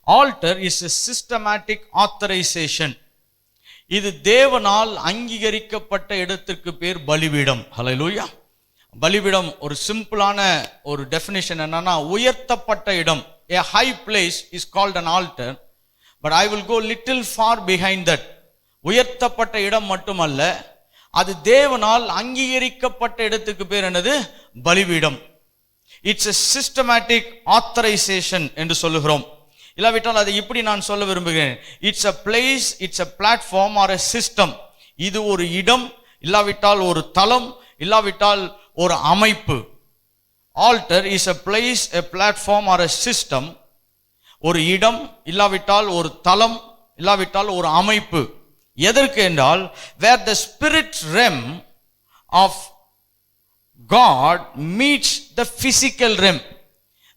Altar is a systematic authorization. இது தேவனால் அங்கீகரிக்கப்பட்ட இடத்திற்கு பேர் பலிபீடம். ஹல்லேலூயா. பலிபீடம் ஒரு சிம்பிளான ஒரு டெஃபினிஷன் என்னன்னா உயர்த்தப்பட்ட இடம். A high place is called an altar, but I will go little far behind that. உயர்த்தப்பட்ட இடம் மட்டுமல்ல, அது தேவனால் அங்கீகரிக்கப்பட்ட இடத்துக்கு பேர் என்னது? பலிபீடம். இட்ஸ் a systematic authorization என்று சொல்லுகிறோம். இல்லாவிட்டால் அதை இப்படி நான் சொல்ல விரும்புகிறேன். It's a place, it's a platform or a system. இது ஒரு இடம், இல்லாவிட்டால் ஒரு தளம், இல்லாவிட்டால் ஒரு அமைப்பு. Altar is a place, a platform or a system. ஒரு இடம், இல்லாவிட்டால் ஒரு தளம், இல்லாவிட்டால் ஒரு அமைப்பு. எதற்கு என்றால் where the spirit realm of God meets the physical realm.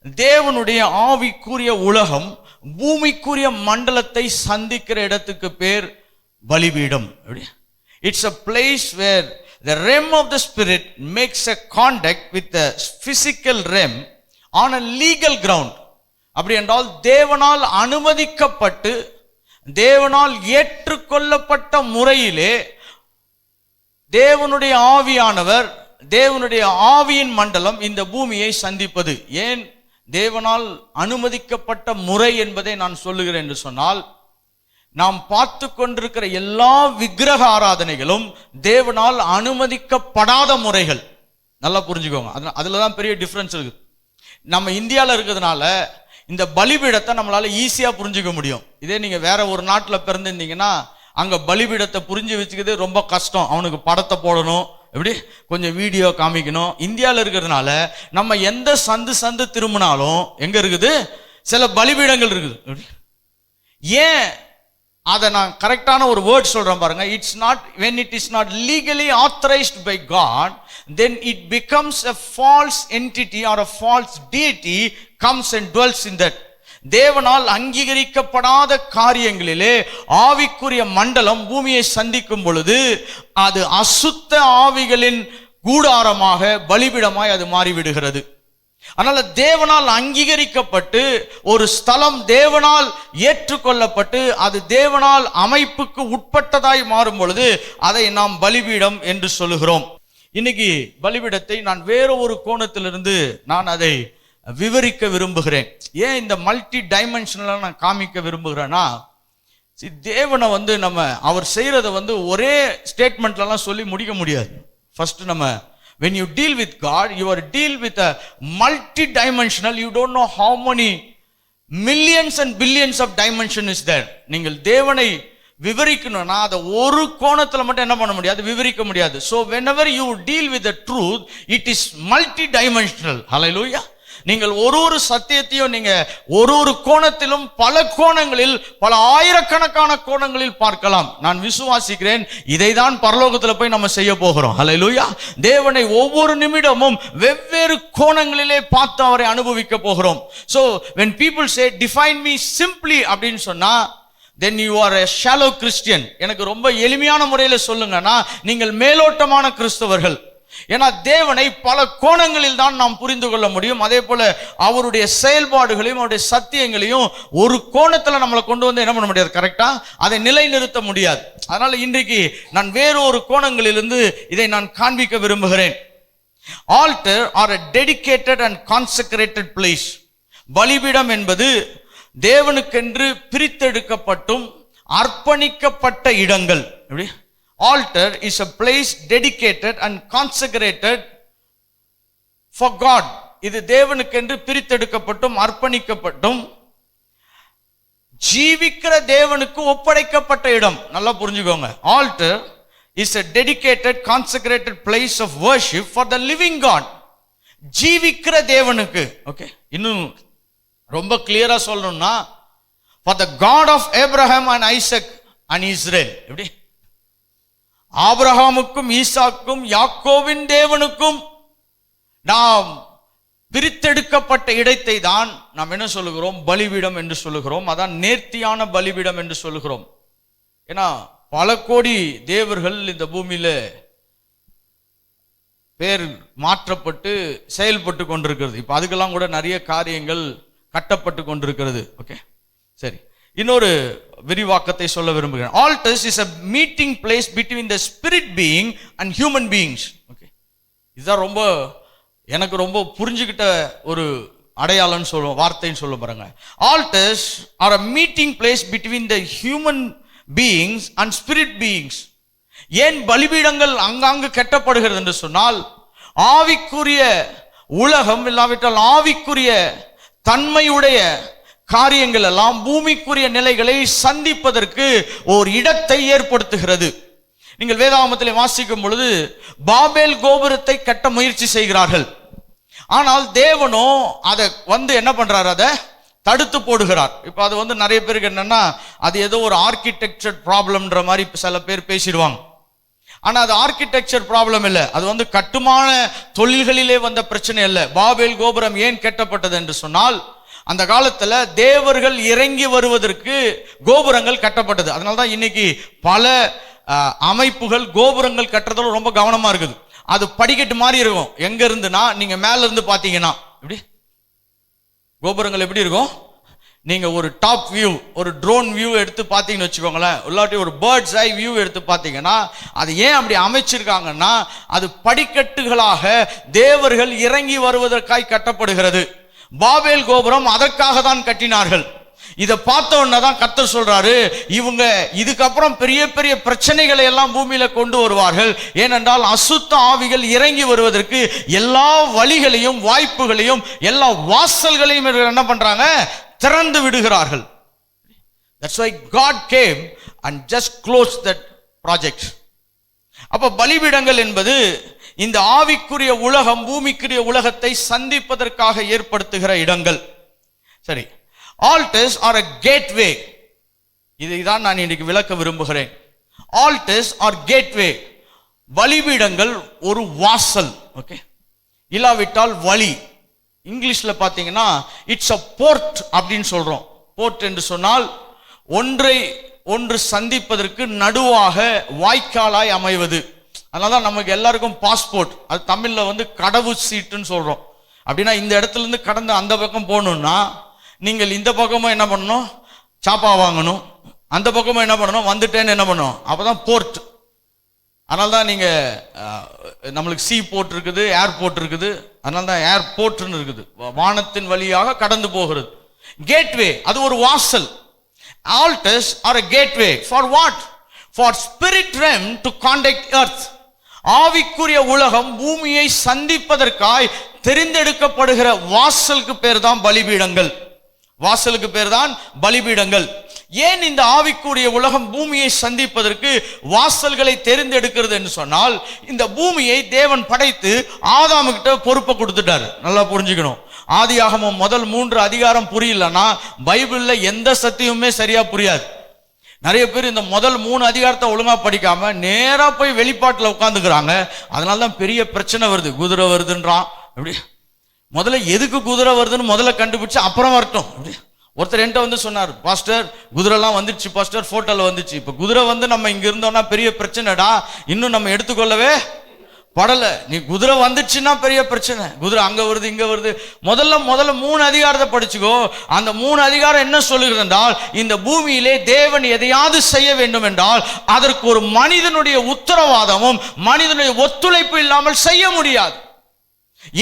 தேவனுடைய ஆவிக்குரிய உலகம் பூமிக்குரிய மண்டலத்தை சந்திக்கிற இடத்துக்கு பேர் பலிபீடம். It's a place where the realm of the spirit makes a contact with the physical realm on a legal ground. அப்படி என்றால் தேவனால் அனுமதிக்கப்பட்டு தேவனால் ஏற்றுக்கொள்ளப்பட்ட முறையிலே தேவனுடைய ஆவியானவர், தேவனுடைய ஆவியின் மண்டலம் இந்த பூமியை சந்திப்பது. ஏன் தேவனால் அனுமதிக்கப்பட்ட முறை என்பதை நான் சொல்லுகிறேன் என்று சொன்னால், நாம் பார்த்து கொண்டிருக்கிற எல்லா விக்கிரக ஆராதனைகளும் தேவனால் அனுமதிக்கப்படாத முறைகள். நல்லா புரிஞ்சுக்கோங்க. அதுல தான் பெரிய டிஃபரன்ஸ் இருக்கு. நம்ம இந்தியாவில் இருக்கிறதுனால இந்த பலிபீடத்தை நம்மளால ஈஸியா புரிஞ்சுக்க முடியும். இதே நீங்க வேற ஒரு நாட்டில் பிறந்திருந்தீங்கன்னா அங்க பலிபீடத்தை புரிஞ்சு வச்சுக்கிறது ரொம்ப கஷ்டம். அவனுக்கு படத்தை போடணும், எப்படி கொஞ்சம் வீடியோ காமிக்கணும். இந்தியாவில் இருக்கிறதுனால நம்ம எந்த சந்து திரும்பினாலும் எங்க இருக்குது? சில பலிபீடங்கள் இருக்குது. ஏன் அதை நான் கரெக்டான ஒரு வேர்ட் சொல்றேன் பாருங்க. It's not when it is not legally authorized by God, then it becomes a false entity or a false deity comes and dwells in that. தேவனால் அங்கீகரிக்கப்படாத காரியங்களிலே ஆவிக்குரிய மண்டலம் பூமியை சந்திக்கும் பொழுது அது அசுத்த ஆவிகளின் கூடாரமாக பலிபீடமாய் அது மாறிவிடுகிறது. அதனால தேவனால் அங்கீகரிக்கப்பட்டு ஒரு ஸ்தலம் தேவனால் ஏற்றுக்கொள்ளப்பட்டு அது தேவனால் அமைப்புக்கு உட்பட்டதாய் மாறும் பொழுது அதை நாம் பலிபீடம் என்று சொல்லுகிறோம். இன்னைக்கு பலிபீடத்தை நான் வேற ஒரு கோணத்திலிருந்து நான் அதை விவரிக்க விரும்புகிறேன். ஏன் இந்த மல்டி டைமென்ஷனலா நான் காமிக்க விரும்புகிறேன்னா, தேவனை நம்ம அவர் செய்யறதை ஒரே ஸ்டேட்மெண்ட்லாம் சொல்லி முடிக்க முடியாது. ஃபர்ஸ்ட் நம்ம when you deal with God, you are deal with a multi-dimensional. You don't know how many millions and billions of dimension is there. நீங்கள் தேவனை விவரிக்கணும்னா அதை ஒரு கோணத்துல மட்டும் என்ன பண்ண முடியாது, விவரிக்க முடியாது. So whenever you deal with the truth, it is multi-dimensional. Hallelujah. நீங்கள் ஒரு சத்தியத்தையும் நீங்க ஒரு கோணத்திலும் பல கோணங்களில் பல ஆயிரக்கணக்கான கோணங்களில் பார்க்கலாம். நான் விசுவாசிக்கிறேன் இதைதான் பரலோகத்தில் போய் நம்ம செய்ய போகிறோம். ஹல்லேலூயா. தேவனை ஒவ்வொரு நிமிடமும் வெவ்வேறு கோணங்களிலே பார்த்து அவரை அனுபவிக்க போகிறோம். So when people say define me simply அப்படின்னு சொன்னா, then you are a shallow Christian. எனக்கு ரொம்ப எளிமையான முறையில் சொல்லுங்கன்னா நீங்கள் மேலோட்டமான கிறிஸ்தவர்கள். ஏன்னா தேவனை பல கோணங்களில் தான் நாம் புரிந்து கொள்ள முடியும். அதே போல அவருடைய செயல்பாடுகளையும் அவருடைய சத்தியங்களையும் ஒரு கோணத்துல நம்மளை கொண்டு என்ன பண்ண முடியாது, கரெக்டா அதை நிலைநிறுத்த முடியாது. அதனால இன்றைக்கு நான் வேறொரு கோணங்களிலிருந்து இதை நான் காண்பிக்க விரும்புகிறேன். Altar are a dedicated and consecrated place. பலிபீடம் என்பது தேவனுக்கென்று பிரித்தெடுக்கப்பட்டும் அர்ப்பணிக்கப்பட்ட இடங்கள். எப்படி? Altar is a place dedicated and consecrated for God. இது தேவனுக்கென்று பிரித்தெடுக்கப்பட்டும் அர்ப்பணிக்கப்பட்டும் ஜீவிக்கிற தேவனுக்கு ஒப்படைக்கப்பட்ட இடம். நல்லா புரிஞ்சுக்கோங்க. Altar is a dedicated consecrated place of worship for the living God. ஜீவிக்கிற தேவனுக்கு. ஓகே, இன்னும் ரொம்ப கிளியரா சொல்லணும்னா for the God of Abraham and Isaac and Israel. எப்படி? ஆபிரகாமுக்கும் ஈசாக்கும் யாக்கோவின் தேவனுக்கும் நாம் பிரித்தெடுக்கப்பட்ட இடத்தை தான் நாம் என்ன சொல்லுகிறோம், பலிபீடம் என்று சொல்லுகிறோம். அதான் நேர்த்தியான பலிபீடம் என்று சொல்லுகிறோம். ஏன்னா பல கோடி தேவர்கள் இந்த பூமியில பேர் மாற்றப்பட்டு செயல்பட்டு கொண்டிருக்கிறது. இப்ப அதுக்கெல்லாம் கூட நிறைய காரியங்கள் கட்டப்பட்டு கொண்டிருக்கிறது. ஓகே, சரி, இன்னொரு விரிவாக்கத்தை சொல்ல விரும்புகிறேன். altars is a meeting place between the spirit being and human beings. Okay, இதுதான் ரொம்ப எனக்கு ரொம்ப புரிஞ்சுக்கிட்ட ஒரு அடையாளம்னு சொல்லுவோம், வார்த்தைன்னு சொல்ல பாருங்க. altars are a meeting place between the human beings and spirit beings. ஏன் பலிபீடங்கள் அங்காங்கு கட்டப்படுகிறது என்று சொன்னால், ஆவிக்குரிய உலகம் இல்லாவிட்டால் ஆவிக்குரிய தன்மையுடைய காரியங்கள் எல்லாம் பூமிக்குரிய நிலைகளை சந்திப்பதற்கு ஒரு இடத்தை ஏற்படுத்துகிறது. நீங்கள் வேதாகமத்திலே வாசிக்கும் பொழுது பாபேல் கோபுரத்தை கட்ட முயற்சி செய்கிறார்கள். ஆனால் தேவனோ அதை என்ன பண்றாரு, அதை தடுத்து போடுகிறார். இப்ப அது நிறைய பேருக்கு என்னன்னா, அது ஏதோ ஒரு ஆர்கிடெக்சர் ப்ராப்ளம்ன்ற மாதிரி சில பேர் பேசிடுவாங்க. ஆனா அது ஆர்கிடெக்சர் ப்ராப்ளம் இல்லை, அது கட்டுமான தொழில்களிலே வந்த பிரச்சனை இல்லை. பாபேல் கோபுரம் ஏன் கட்டப்பட்டது என்று சொன்னால், அந்த காலத்துல தேவர்கள் இறங்கி வருவதற்கு கோபுரங்கள் கட்டப்பட்டது. அதனால்தான் இன்னைக்கு பல அமைப்புகள் கோபுரங்கள் கட்டுறதுல ரொம்ப கவனமா இருக்குது. அது படிக்கட்டு மாதிரி இருக்கும். எங்க இருந்துனா, நீங்க மேல இருந்து பாத்தீங்கன்னா எப்படி கோபுரங்கள் எப்படி இருக்கும், நீங்க ஒரு டாப் வியூ, ஒரு ட்ரோன் வியூ எடுத்து பார்த்தீங்கன்னு வச்சுக்கோங்களேன், இல்லாட்டி ஒரு பேர்ட்ஸ் ஐ வியூ எடுத்து பார்த்தீங்கன்னா, அது ஏன் அப்படி அமைச்சிருக்காங்கன்னா, அது படிக்கட்டுகளாக தேவர்கள் இறங்கி வருவதற்காக கட்டப்படுகிறது. பாபேல் கோபுரம் அதற்காக தான் கட்டினார்கள். இதை பார்த்த உடனே தான் கர்த்தர் சொல்றாரு, இவங்க இதுக்கப்புறம் பெரிய பெரிய பிரச்சனைகளை எல்லாம் பூமியில கொண்டு வருவார்கள். ஏனென்றால் அசுத்த ஆவிகள் இறங்கி வருவதற்கு எல்லா வழிகளையும் வாய்ப்புகளையும் எல்லா வாசல்களையும் என்ன பண்றாங்க, திறந்து விடுகிறார்கள். That's why God came and just closed that project. அப்ப பலிபீடங்கள் என்பது இந்த ஆவிக்குரிய உலகம் பூமிக்குரிய உலகத்தை சந்திப்பதற்காக ஏற்படுத்துகிற இடங்கள். சரி, altars are a gateway. இதைதான் நான் இன்னைக்கு விளக்க விரும்புகிறேன். altars are gateway. பலிபீடங்கள் ஒரு வாசல். ஓகே, இல்லாவிட்டால் வழி. இங்கிலீஷ்ல பாத்தீங்கன்னா இட்ஸ் அ போர்ட் அப்படின்னு சொல்றோம். போர்ட் என்று சொன்னால் ஒன்றை ஒன்று சந்திப்பதற்கு நடுவாக வாய்க்காலாய் அமைவது. அதனாலதான் நமக்கு எல்லாருக்கும் பாஸ்போர்ட், அது தமிழ்ல கடவு சீட்டுன்னு சொல்றோம். அப்படின்னா இந்த இடத்துல இருந்து கடந்து அந்த பக்கம் போகணும்னா நீங்கள் இந்த பக்கமும் என்ன பண்ணணும், சாப்பா வாங்கணும், அந்த பக்கமும் என்ன பண்ணணும், வந்துட்டேன்னு என்ன பண்ணணும், அப்பதான் போர்ட். அதனால தான் நீங்க நம்மளுக்கு சி போர்ட் இருக்குது, ஏர்போர்ட் இருக்குது. அதனால தான் ஏர்போர்ட்னு இருக்குது, வானத்தின் வழியாக கடந்து போகிறது. கேட்வே, அது ஒரு வாசல். altars are a gateway for what? For spirit realm to contact earth. ஆவிக்குரிய உலகம் பூமியை சந்திப்பதற்காய் தெரிந்தெடுக்கப்படுகிற வாசலுக்கு பேர் தான் பலிபீடங்கள். வாசலுக்கு பேர் தான் பலிபீடங்கள். ஏன் இந்த ஆவிக்குரிய உலகம் பூமியை சந்திப்பதற்கு வாசல்களை தெரிந்தெடுக்கிறது என்று சொன்னால், இந்த பூமியை தேவன் படைத்து ஆதாமுகிட்ட பொறுப்பை கொடுத்துட்டாரு. நல்லா புரிஞ்சுக்கணும். ஆதியாகமம் முதல் 3 அதிகாரம் புரியலன்னா பைபிள்ல எந்த சத்தியமுமே சரியா புரியாது. நிறைய பேர் இந்த முதல் 3 அதிகாரத்தை ஒழுங்கா படிக்காம நேரா போய் வெளிப்பாட்டுல உட்காந்துக்கிறாங்க. அதனாலதான் பெரிய பிரச்சனை வருது. குதிரை வருதுன்றான். எப்படி முதல்ல எதுக்கு குதிரை வருதுன்னு முதல்ல கண்டுபிடிச்சு அப்புறம் வரட்டும். ஒருத்தர் என்கிட்ட சொன்னார், பாஸ்டர் குதிரைலாம் வந்துச்சு பாஸ்டர், போட்டோல வந்துச்சு. இப்ப குதிரை நம்ம இங்க இருந்தோம்னா பெரிய பிரச்சனைடா, இன்னும் நம்ம எடுத்துக்கொள்ளவே படல. நீ குதிரை வந்துச்சுன்னா பெரிய பிரச்சனை. குதிரை அங்க வருது இங்க வருது. முதல்ல 3 அதிகாரத்தை படிச்சுக்கோ. அந்த 3 அதிகாரம் என்ன சொல்லுகிறது என்றால், இந்த பூமியிலே தேவன் எதையாவது செய்ய வேண்டும் என்றால் அதற்கு ஒரு மனிதனுடைய உத்தரவாதமும் மனிதனுடைய ஒத்துழைப்பு இல்லாமல் செய்ய முடியாது.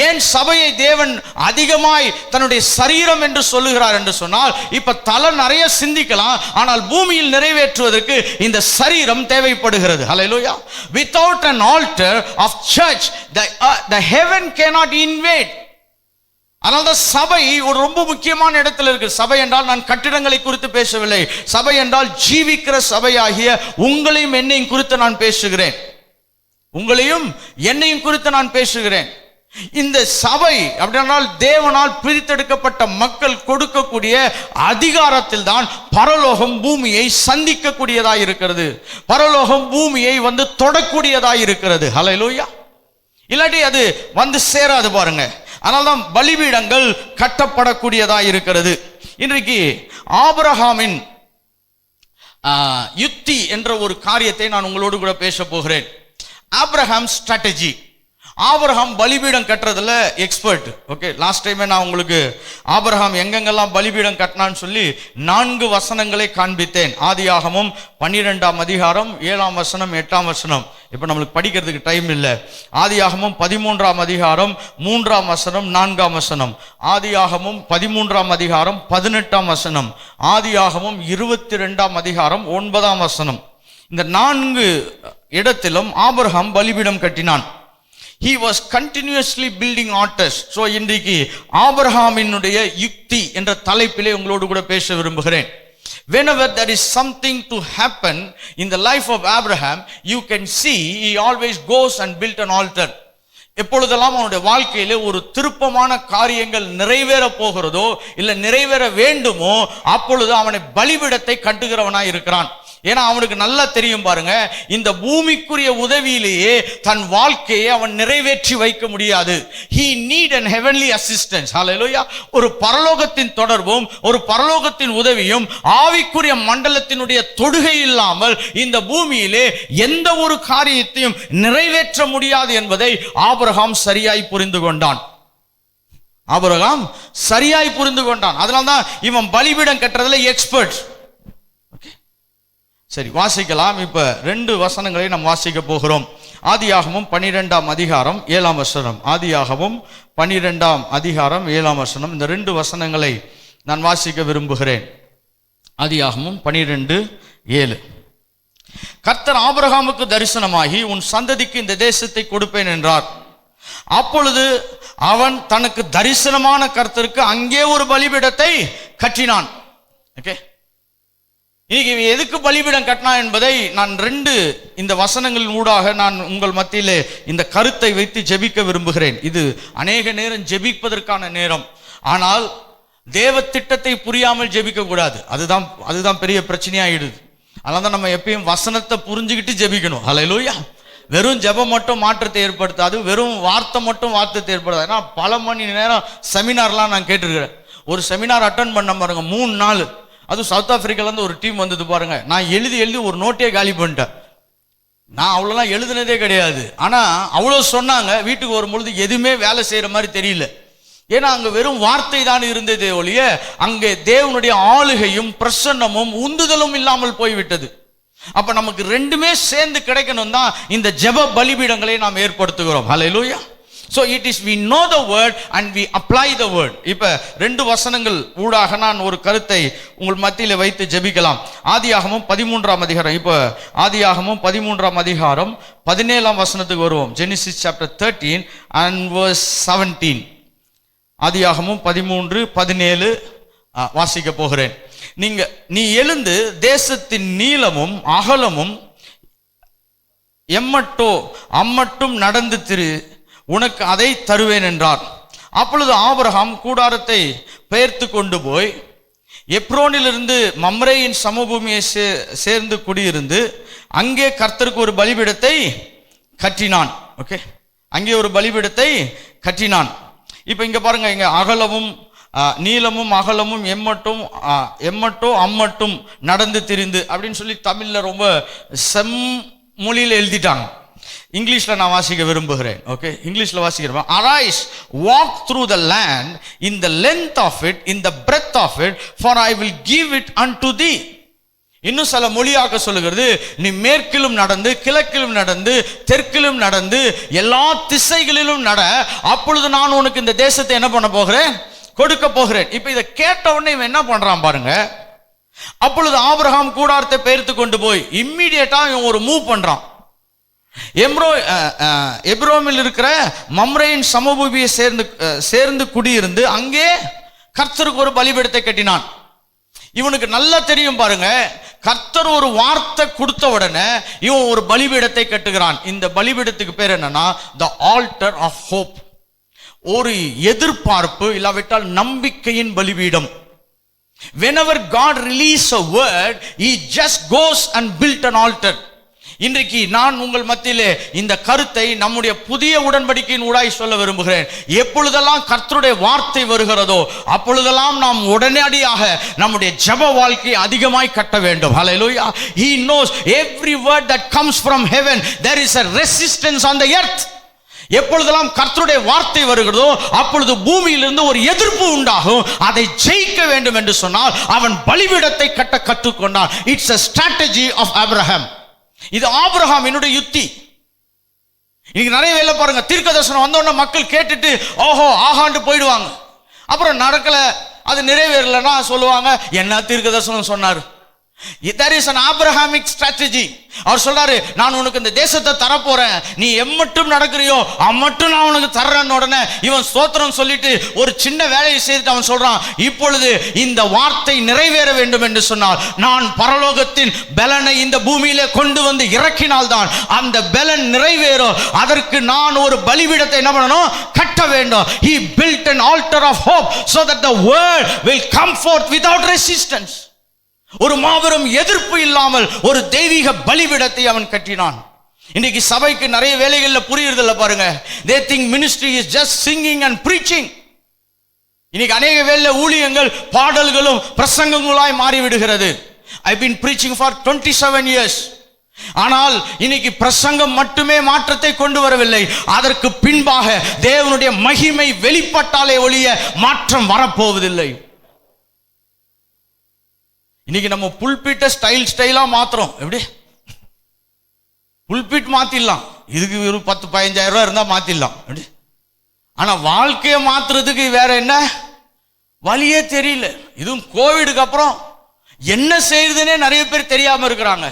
ஏன் சபையை தேவன் அதிகமாய் தன்னுடைய சரீரம் என்று சொல்லுகிறார் என்று சொன்னால், இப்ப தலை நிறைய சிந்திக்கலாம், ஆனால் பூமியில் நிறைவேற்றுவதற்கு இந்த சரீரம் தேவைப்படுகிறது. ஹல்லேலூயா. Without an altar of church, the heaven cannot invade. அதனால சபை ஒரு ரொம்ப முக்கியமான இடத்துல இருக்கு. சபை என்றால் நான் கட்டிடங்களை குறித்து பேசவில்லை. சபை என்றால் ஜீவிக்கிற சபையாகிய உங்களையும் என்னையும் குறித்து நான் பேசுகிறேன். உங்களையும் என்னையும் குறித்து நான் பேசுகிறேன். இந்த சபை அப்படினால் தேவனால் பிரித்தெடுக்கப்பட்ட மக்கள் கொடுக்கக்கூடிய அதிகாரத்தில் தான் பரலோகம் பூமியை சந்திக்கக்கூடியதாய் இருக்கிறது. பரலோகம் பூமியை தொடக்கூடியதாய் இருக்கிறது. ஹல்லேலூயா. இல்லாட்டி அது சேராது பாருங்க. அதனால்தான் பலிபீடங்கள் கட்டப்படக்கூடியதாய் இருக்கிறது. இன்றைக்கு ஆபிரகாமின் யுக்தி என்ற ஒரு காரியத்தை நான் உங்களோடு கூட பேச போகிறேன். Abraham strategy. ஆபிரகாம் பலிபீடம் கட்டுறதுல எக்ஸ்பர்ட். ஓகே, லாஸ்ட் டைமே நான் உங்களுக்கு ஆபிரகாம் எங்கெங்கெல்லாம் பலிபீடம் கட்டினான்னு சொல்லி 4 வசனங்களை காண்பித்தேன். ஆதியாகமம் 12ஆம் அதிகாரம் 7ஆம் வசனம் 8ஆம் வசனம். இப்போ நம்மளுக்கு படிக்கிறதுக்கு டைம் இல்லை. ஆதியாகமம் 13ஆம் அதிகாரம் 3ஆம் வசனம் 4ஆம் வசனம். ஆதியாகமம் 13ஆம் அதிகாரம் 18ஆம் வசனம். ஆதியாகமம் 22ஆம் அதிகாரம் 9ஆம் வசனம். இந்த 4 இடத்திலும் ஆபிரகாம் பலிபீடம் கட்டினான். He was continuously building altars. So இன்றைக்கு ஆபிரகாமினுடைய யுக்தி என்ற தலைப்பிலே உங்களோடு கூட பேச விரும்புகிறேன். Whenever there is something to happen in the life of Abraham, you can see he always goes and built an altar. எப்பொழுதெல்லாம் அவனுடைய வாழ்க்கையிலே ஒரு திருப்பமான காரியங்கள் நிறைவேற போகிறதோ இல்லை நிறைவேற வேண்டுமோ அப்பொழுது அவனை பலிபீடத்தை கட்டுகிறவனாய் இருக்கிறான். ஏன்னா அவனுக்கு நல்லா தெரியும் பாருங்க, இந்த பூமிக்குரிய உதவியிலேயே தன் வாழ்க்கையை அவன் நிறைவேற்றி வைக்க முடியாது. He need an heavenly assistance. Hallelujah. ஒரு பரலோகத்தின் தொடர்பும் ஒரு பரலோகத்தின் உதவியும் ஆவிக்குரிய மண்டலத்தினுடைய தொடுகை இல்லாமல் இந்த பூமியிலே எந்த ஒரு காரியத்தையும் நிறைவேற்ற முடியாது என்பதை ஆபிரகாம் சரியாய் புரிந்து கொண்டான். ஆபிரகாம் சரியாய் புரிந்து கொண்டான். அதனால்தான் இவன் பலிபீடம் கட்டுறதுல எக்ஸ்பர்ட். சரி, வாசிக்கலாம். இப்ப 2 வசனங்களை நாம் வாசிக்க போகிறோம். ஆதியாகமம் 12ஆம் அதிகாரம் 7ஆம் வசனம். ஆதியாகமம் 12ஆம் அதிகாரம் 7ஆம் வசனம். இந்த 2 வசனங்களை நான் வாசிக்க விரும்புகிறேன். ஆதியாகமம் 12:7. கர்த்தர் ஆபிரகாமுக்கு தரிசனமாகி உன் சந்ததிக்கு இந்த தேசத்தை கொடுப்பேன் என்றார். அப்பொழுது அவன் தனக்கு தரிசனமான கர்த்தருக்கு அங்கே ஒரு பலிபீடத்தை கட்டினான். ஓகே, இன்னைக்கு எதுக்கு பலிபீடம் கட்டினா என்பதை நான் 2 இந்த வசனங்களின் ஊடாக நான் உங்கள் மத்தியிலே இந்த கருத்தை வைத்து ஜெபிக்க விரும்புகிறேன். இது அநேக நேரம் ஜெபிப்பதற்கான நேரம். ஆனால் தேவ திட்டத்தை புரியாமல் ஜெபிக்க கூடாது. அதுதான் பெரிய பிரச்சனையாயிடுது. அதனால தான் நம்ம எப்பயும் வசனத்தை புரிஞ்சுக்கிட்டு ஜெபிக்கணும். ஹல்லேலூயா. வெறும் ஜெபம் மட்டும் மாற்றத்தை ஏற்படுத்தாது, வெறும் வார்த்தை மட்டும் வார்த்தத்தை ஏற்படுத்தாது. ஏன்னா பல மணி நேரம் செமினார்லாம் நான் கேட்டிருக்கிறேன். ஒரு செமினார் அட்டன் பண்ண பாருங்க 3 நாள். அதுவும் சவுத் ஆப்பிரிக்காலேருந்து ஒரு டீம் வந்தது பாருங்க. நான் எழுதி ஒரு நோட்டே காலி பண்ணிட்டேன். நான் அவ்வளோலாம் எழுதுனதே கிடையாது. ஆனால் அவ்வளோ சொன்னாங்க. வீட்டுக்கு வரும்பொழுது எதுவுமே வேலை செய்கிற மாதிரி தெரியல. ஏன்னா அங்கே வெறும் வார்த்தை தான் இருந்ததே ஒழிய அங்கே தேவனுடைய ஆளுகையும் பிரசன்னமும் உந்துதலும் இல்லாமல் போய்விட்டது. அப்போ நமக்கு 2மே சேர்ந்து கிடைக்கணும் தான் இந்த ஜெப பலிபீடங்களை நாம் ஏற்படுத்துகிறோம். ஹல்லேலூயா. So it is we know the word and we apply the word. இப்ப 2 வசனங்கள் ஊடாக நான் ஒரு கருத்தை உங்கள் மத்தியில வைத்து ஜெபிக்கலாம். ஆதியாகமம் 13ஆம் அதிகாரம். இப்ப ஆதியாகமம் 13ஆம் அதிகாரம் 17ஆம் வசனத்துக்கு வருவோம். Genesis chapter 13 and verse 17. ஆதியாகமம் 13:17 வாசிக்க போகிறேன். நீ எழுந்து தேசத்தின் நீளமும் அகலமும் அம்மட்டும் நடந்து திரு, உனக்கு அதை தருவேன் என்றார். அப்பொழுது ஆபிரகாம் கூடாரத்தை பெயர்த்து கொண்டு போய் எப்ரோனிலிருந்து மம்ரேயின் சமபூமியை சேர்ந்து குடியிருந்து அங்கே கர்த்தருக்கு ஒரு பலிபீடத்தை கட்டினான். ஓகே, அங்கே ஒரு பலிபீடத்தை கட்டினான். இப்போ இங்க பாருங்க, இங்க அகலமும் நீளமும் அகலமும் அம்மட்டும் நடந்து திரிந்து அப்படின்னு சொல்லி தமிழ்ல ரொம்ப செம்மொழியில் எழுதிட்டாங்க. இங்கிலீஷ்ல நான் வாசிக்க விரும்புகிறேன். ஓகே, இங்கிலீஷ்ல வாசிக்கிறேன். Arise, walk through the land in the length of it, in the breadth of it, for I will give it unto thee. இன்னும் சில மொழியாக்க சொல்லுகிறது, நீ மேற்கிலும் நடந்து கிழக்கிலும் நடந்து தெற்கிலும் நடந்து எல்லா திசைகளிலும் நட, அப்பொழுது நான் உனக்கு இந்த தேசத்தை என்ன பண்ண போகிறேன், கொடுக்க போகிறேன். இப்ப இதை கேட்ட உடனே இவன் என்ன பண்றான் பாருங்க. அப்பொழுது ஆபிரகாம் கூடாரத்தை பெயர்த்து கொண்டு போய் இம்மிடியேட்டா இவன் ஒரு மூவ் பண்றான். எப்ரோமில் இருக்கிற மம்ரேயின் சமபூமியை சேர்ந்து குடியிருந்து அங்கே கர்த்தருக்கு ஒரு பலிபீடத்தை கட்டினான். இவனுக்கு நல்லா தெரியும் பாருங்க, கர்த்தர் ஒரு வார்த்தை கொடுத்த உடனே இவன் ஒரு பலிபீடத்தை கட்டுகிறான். இந்த பலிபீடத்துக்கு பேர் என்னன்னா the altar of hope. ஒரு எதிர்பார்ப்பு இல்லாவிட்டால் நம்பிக்கையின் பலிபீடம். Whenever God release a word, he just goes and built an altar. இன்றைக்கு நான் உங்கள் மத்தியிலே இந்த கருத்தை நம்முடைய புதிய உடன்படிக்கையின் ஊடாய் சொல்ல விரும்புகிறேன். எப்பொழுதெல்லாம் கர்த்தருடைய வார்த்தை வருகிறதோ அப்பொழுதெல்லாம் நாம் உடனடியாக நம்முடைய ஜெப வாழ்க்கையை அதிகமாய் கட்ட வேண்டும். Hallelujah. He knows every word that comes from heaven, there is a resistance on the earth. எப்பொழுதெல்லாம் கர்த்தருடைய வார்த்தை வருகிறதோ அப்பொழுது பூமியிலிருந்து ஒரு எதிர்ப்பு உண்டாகும். அதை ஜெயிக்க வேண்டும் என்று சொன்னால் அவன் பலிபீடத்தை கட்ட கற்றுக்கொண்டான். It's a strategy of Abraham. இது ஆபிரகாமினுடைய யுத்தி. இன்னைக்கு நிறைய வேலை பாருங்க, தீர்க்கதரிசனம் வந்தோடனே மக்கள் கேட்டுட்டு ஓஹோ ஆகாண்டு போயிடுவாங்க. அப்புறம் நடக்கல, அது நிறைவேறலன்னா சொல்லுவாங்க என்ன தீர்க்கதரிசனம் சொன்னார். There is an Abrahamic strategy. அவர் சொல்றாரு, நான் உனக்கு இந்த தேசத்தை தரப்போறேன், நீ எம்மட்டும் நடக்கிறியோ அம்மட்டும் நான் உனக்கு தர்றேன்னு உடனே இவன் ஸ்தோத்திரம் சொல்லிட்டு ஒரு சின்ன வேலையை செய்துட்டு அவன் சொல்றான், இப்பொழுது இந்த வார்த்தை நிறைவேற வேண்டும் என்று சொன்னால் நான் பரலோகத்தின் பலனை இந்த பூமியிலே கொண்டு வந்து இறக்கினால்தான் அந்த பலன் நிறைவேறும். அதற்கு நான் ஒரு பலிபீடத்தை என்ன பண்ணணும், கட்ட வேண்டும். He built an altar of hope so that the word will come forth without resistance. ஒரு மாபெரும் எதிர்ப்பு இல்லாமல் ஒரு தெய்வீக பலிபீடத்தை அவன் கட்டினான். இன்னைக்கு சபைக்கு நிறைய வேலைகள்ல புரியுறதில்ல பாருங்க. they think ministry is just singing and preaching. இன்னைக்கு அநேக வேளையில ஊழியங்கள் பாடல்களும் பிரசங்கங்களாய் மாறிவிடுகிறது. I've been preaching for 27 years. ஆனால் இன்னைக்கு பிரசங்கம் மட்டுமே மாற்றத்தை கொண்டு வரவில்லை, அதற்கு பின்பாக தேவனுடைய மகிமை வெளிப்பட்டாலே ஒழிய மாற்றம் வரப்போவதில்லை. இன்னைக்கு நம்ம புல்பிட்ட ஸ்டைலா மாத்திரம், எப்படி புல்பிட் மாத்திடலாம், இதுக்கு ஒரு 10-15,000 ரூபாய் இருந்தா மாத்திடலாம். ஆனா வாழ்க்கையை மாத்துறதுக்கு வேற என்ன வழியே தெரியல. இதுவும் கோவிடுக்கு அப்புறம் என்ன செய்யுதுன்னே நிறைய பேர் தெரியாம இருக்கிறாங்க.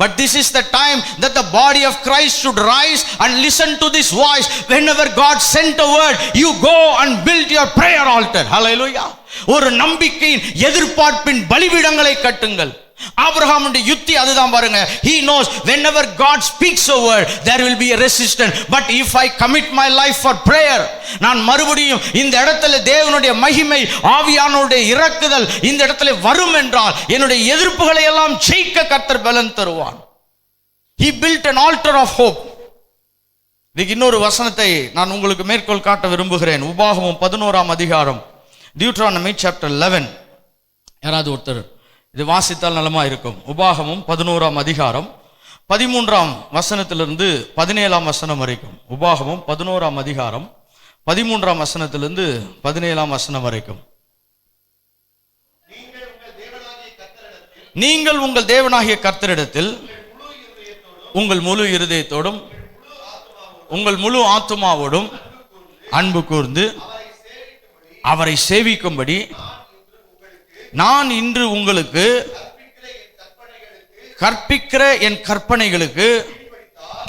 But this is the time that the body of Christ should rise and listen to this voice. Whenever God sent a word, you go and build your prayer altar. Hallelujah. ஒரு நம்பிக்கையின் எதிர்பார்ப்பின் பலிபீடங்களை கட்டுங்கள். ஆபிரகாமுடைய யுத்தி அதுதான் பாருங்க. He knows whenever God speaks a word there will be a resistance, but if I commit my life for prayer, நான் மறுபடியும் இந்த இடத்துல தேவனுடைய மகிமை ஆவியானவருடைய இறக்குதல் இந்த இடத்துல வரும் என்றால் என்னுடைய எதிர்ப்புகளை எல்லாம் ஜெயிக்க கர்த்தர் பலன் தருவான். He built an altar of hope. இதுக்கு இன்னொரு வசனத்தை நான் உங்களுக்கு மேற்கோள் காட்ட விரும்புகிறேன். உபாகமம் 11ஆம் அதிகாரம், Deuteronomy chapter 11. யாராவது ஒருத்தர் இது வாசித்தால் நலமா இருக்கும். உபாகமம் 11ஆம் அதிகாரம் 13ஆம் வசனத்திலிருந்து 17ஆம் வசனம் வரைக்கும். உபாகமம் 11ஆம் அதிகாரம் 13ஆம் வசனத்திலிருந்து 17ஆம் வசனம் வரைக்கும். நீங்கள் உங்கள் தேவனாகிய கர்த்தரிடத்தில் உங்கள் முழு இருதயத்தோடும் உங்கள் முழு ஆத்துமாவோடும் அன்பு கூர்ந்து அவரை சேவிக்கும்படி நான் இன்று உங்களுக்கு கற்பிக்கிற என் கற்பனைகளுக்கு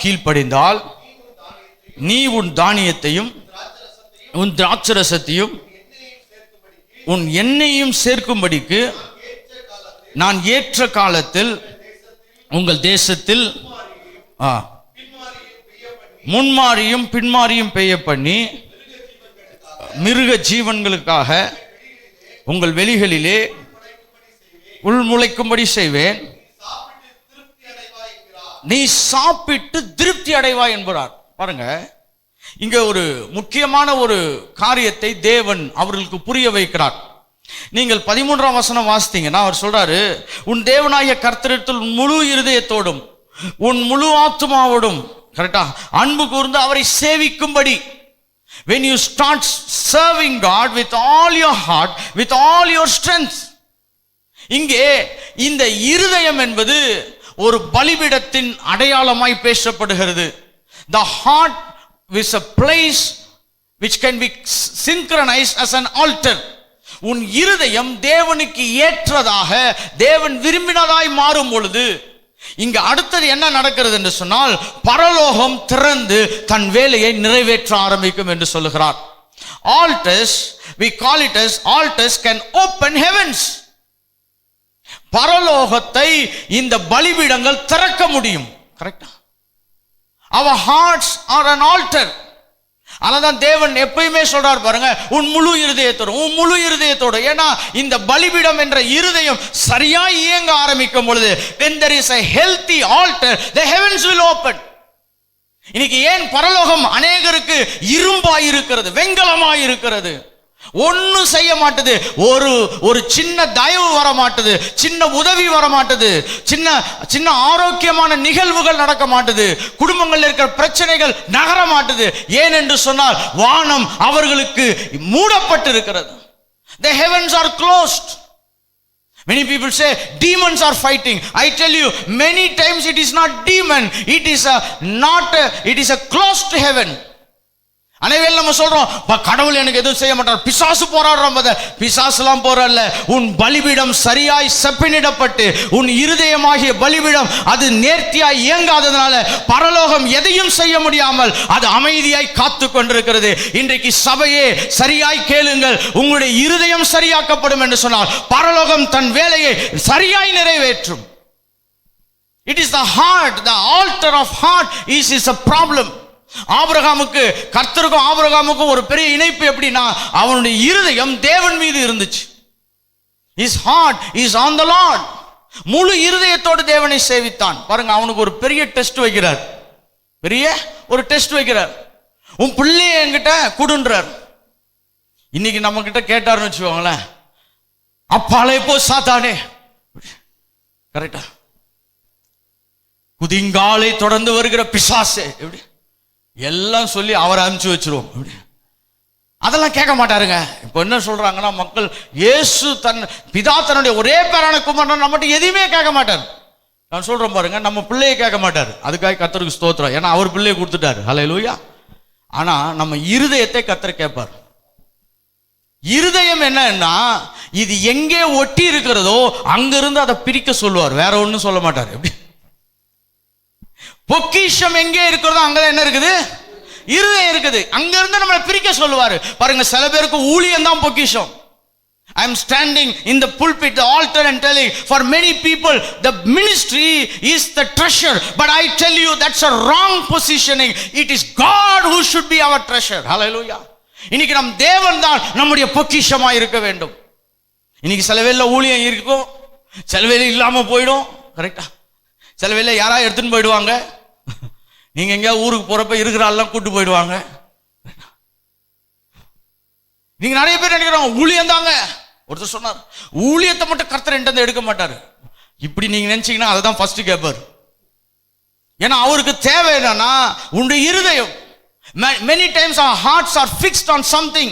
கீழ்ப்படிந்தால் நீ உன் தானியத்தையும் உன் திராட்சரசத்தையும் உன் எண்ணெயையும் சேர்க்கும்படிக்கு நான் ஏற்ற காலத்தில் உங்கள் தேசத்தில் முன்மாரியும் பின்மாரியும் பெய்ய பண்ணி மிருக ஜீவன்களுக்காக உங்கள் வெளிகளிலே உள்முளைக்கும்படி செய்வேன், நீ சாப்பிட்டு திருப்தி அடைவாய் என்பார். பாருங்க, இங்க ஒரு முக்கியமான ஒரு காரியத்தை தேவன் அவர்களுக்கு புரிய வைக்கிறார். நீங்கள் 13ஆம் வசனம் வாசித்தீங்கன்னா அவர் சொல்றாரு, உன் தேவனாகிய கர்த்தரிடத்தில் முழு இருதயத்தோடும் உன் முழு ஆத்துமாவோடும் கரெக்டா அன்பு கூர்ந்து அவரை சேவிக்கும்படி. When you start serving God with all your heart, with all your strength. இங்கே இந்த இருதயம் என்பது ஒரு பலிபீடத்தின் அடையாளமாய் பேசப்படுகிறது. The heart is a place which can be synchronized as an altar. உன் இருதயம் தேவனுக்கு ஏற்றதாக தேவன் விரும்பினதாய் மாறும் பொழுது இங்க அடுத்தது என்ன நடக்கிறது என்று சொன்னால், பரலோகம் திறந்து தன் வேலையை நிறைவேற்ற ஆரம்பிக்கும் என்று சொல்லுகிறார். Altars, we call it as altars can open heavens. பரலோகத்தை இந்த பலிபீடங்கள் திறக்க முடியும். கரெக்டா? Our hearts are an altar. அதான் தேவன் எப்பயுமே சொல்றார் பாருங்க, உன் முழு இருதயத்தோடு. ஏன்னா இந்த பலிபீடம் என்ற இருதயம் சரியா இயங்க ஆரம்பிக்கும் பொழுது, when there is a healthy altar, the heavens will open. இன்னைக்கு ஏன் பரலோகம் அநேகருக்கு இரும்பாய் இருக்கிறது, வெண்கலமாய் இருக்கிறது? ஒன்னும் செய்ய மாட்டுது. ஒரு சின்ன தயவு வர மாட்டுது, சின்ன உதவி வர மாட்டுது, சின்ன சின்ன ஆரோக்கியமான நிகழ்வுகள் நடக்க மாட்டுது, குடும்பங்கள் இருக்கிற பிரச்சனைகள் நகர மாட்டுது. ஏன் என்று சொன்னால் வானம் அவர்களுக்கு மூடப்பட்டு இருக்கிறது. The heavens are closed. Many people say demons are fighting. I tell you, many times it is not demon, it is a closed heaven. அனைவரும் நம்ம சொல்றோம் கடவுள் எனக்கு எதுவும் செய்ய மாட்டார், பிசாசு போராடுறோம். பிசாசுலாம் போராடல. உன் பலிபீடம் சரியாய் செப்பனிடப்பட்டு உன் இருதயமாகிய பலிபீடம் அது நேர்த்தியாய் இயங்காததுனால பரலோகம் எதையும் செய்ய முடியாமல் அது அமைதியாய் காத்து கொண்டிருக்கிறது. இன்றைக்கு சபையே சரியாய் கேளுங்கள், உங்களுடைய இருதயம் சரியாக்கப்படும் என்று சொன்னால் பரலோகம் தன் வேலையை சரியாய் நிறைவேற்றும். It is the heart, the altar of heart is a problem. ஆபிரகாமுக்கு, கர்த்தருக்கும் ஆபிரகாமுக்கும் ஒரு பெரிய இணைப்பு எப்படின்னா அவனுடைய இருதயம் தேவன் மீது இருந்துச்சு. His heart is on the Lord. முழு இருதயத்தோடு தேவனை சேவித்தான். பாருங்க, அவனுக்கு ஒரு பெரிய டெஸ்ட் வைக்கிறார், பெரிய ஒரு டெஸ்ட் வைக்கிறார். உன் பிள்ளைய என்கிட்ட குடுன்றார். இன்னைக்கு நம்ம கிட்ட கேட்டாருன்னு வச்சுக்கோங்களேன், அப்பாலே போ சாத்தானே, கரெக்டா, குதிங்காலை தொடர்ந்து வருகிற பிசாசே, எப்படி எல்லாம் சொல்லி அவரை அனுப்பிச்சு வச்சிருவோம். அதெல்லாம் கேட்க மாட்டாருங்க. இப்போ என்ன சொல்றாங்கன்னா மக்கள், இயேசு தன் பிதா தன்னுடைய ஒரே பேரான குமாரன் நம்மகிட்ட எதையுமே கேட்க மாட்டார். நான் சொல்றேன் பாருங்க, நம்ம பிள்ளையை கேட்க மாட்டார். அதுக்காக கர்த்தருக்கு ஸ்தோத்திரம், ஏன்னா அவர் பிள்ளையை கொடுத்துட்டாரு. ஹல்லேலூயா. ஆனா நம்ம இருதயத்தை கர்த்தர் கேட்பார். இருதயம் என்னன்னா இது எங்கே ஒட்டி இருக்கிறதோ அங்கிருந்து அதை பிரிக்க சொல்லுவார், வேற ஒன்றும் சொல்ல மாட்டார். எப்படி பொக்கிஷம் எங்கே இருக்கிறதோ அங்கதான் என்ன இருக்குது, இருதயம் இருக்குது. அங்க இருந்து நம்மளை பிரிக்க சொல்லுவாரு. பாருங்க, சில பேருக்கு ஊழியம் தான் பொக்கிஷம். I am standing in the pulpit, the altar, and telling, for many people the ministry is the treasure, but I tell you that's a wrong positioning. It is God who should be our treasure. Hallelujah. இன்னைக்கு நம் தேவன் தான் நம்முடைய பொக்கிஷமா இருக்க வேண்டும். இன்னைக்கு சில வேளை ஊழியம் இருக்கும், சில வேளை இல்லாம போயிடும். கரெக்டா? சில வேளை யாராவது எடுத்துன்னு போயிடுவாங்க. நீங்க எங்க ஊருக்கு போறப்ப இருக்கிற ஆள்லாம் கூட்டு போயிடுவாங்க. நீங்க நிறைய பேர் நினைக்கிறாங்க ஊழியம் தாங்க. ஒருத்தர் சொன்னார், ஊழியத்தை மட்டும் கர்த்தர் என்கிட்ட எடுக்க மாட்டாரு. இப்படி நீங்க நினைச்சீங்கன்னா அதை தான் ஃபர்ஸ்ட் கேட்பாரு. ஏன்னா அவருக்கு தேவை என்னன்னா உன்னுடைய இருதயம். Many times our hearts are fixed on something.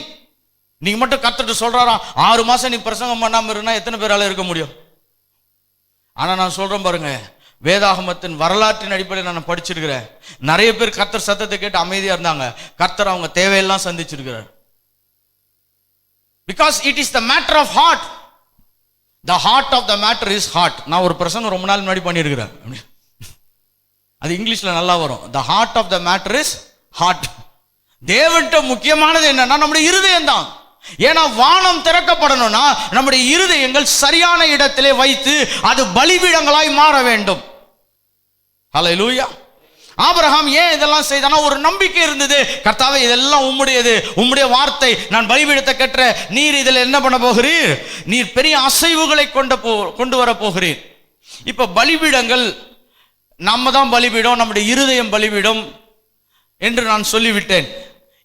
நீங்க மட்டும் கர்த்தர்ட்ட சொல்றாரா 6 மாசம் நீ பிரசங்கம் பண்ணாம இருந்தா எத்தனை பேரால இருக்க முடியும்? ஆனா நான் சொல்றேன் பாருங்க, வேதாகமத்தின் வரலாற்றின் அடிப்படையில் நான் படிச்சிருக்கிறேன். நிறைய பேர் கர்த்தர் சத்தத்தை கேட்டு அமைதியா இருந்தாங்க. கர்த்தர் அவங்க தேவையெல்லாம் சந்திச்சிருக்கிறார். Because it is the matter of heart. The heart of the matter is heart. நான் ஒரு பிரசங்கம் ரொம்ப நாள் முன்னாடி பண்ணியிருக்கிறேன். அது இங்கிலீஷ்ல நல்லா வரும். The heart of the matter is heart. தேவன்கிட்ட முக்கியமானது என்னன்னா நம்முடைய இருதயம் தான். ஏன்னா வானம் திறக்கப்படணும்னா நம்முடைய இருதயங்கள் சரியான இடத்திலே வைத்து அது பலிபீடங்களாய் மாற வேண்டும். ஹல்லேலூயா. ஆபிரகாம் ஏன் இதெல்லாம் செய்தானா? ஒரு நம்பிக்கை இருந்தது. கர்த்தாவே, இதெல்லாம் உம்முடையது, உம்முடைய வார்த்தை, நான் பலிபீடத்தை கற்ற, நீர் இதில் என்ன பண்ண போகிறீர்? நீர் பெரிய அசைவுகளை கொண்டு வர போகிறீர். இப்ப பலிபீடங்கள் நம்ம தான் பலிபீடம், நம்முடைய இருதயம் பலிபீடம் என்று நான் சொல்லிவிட்டேன்.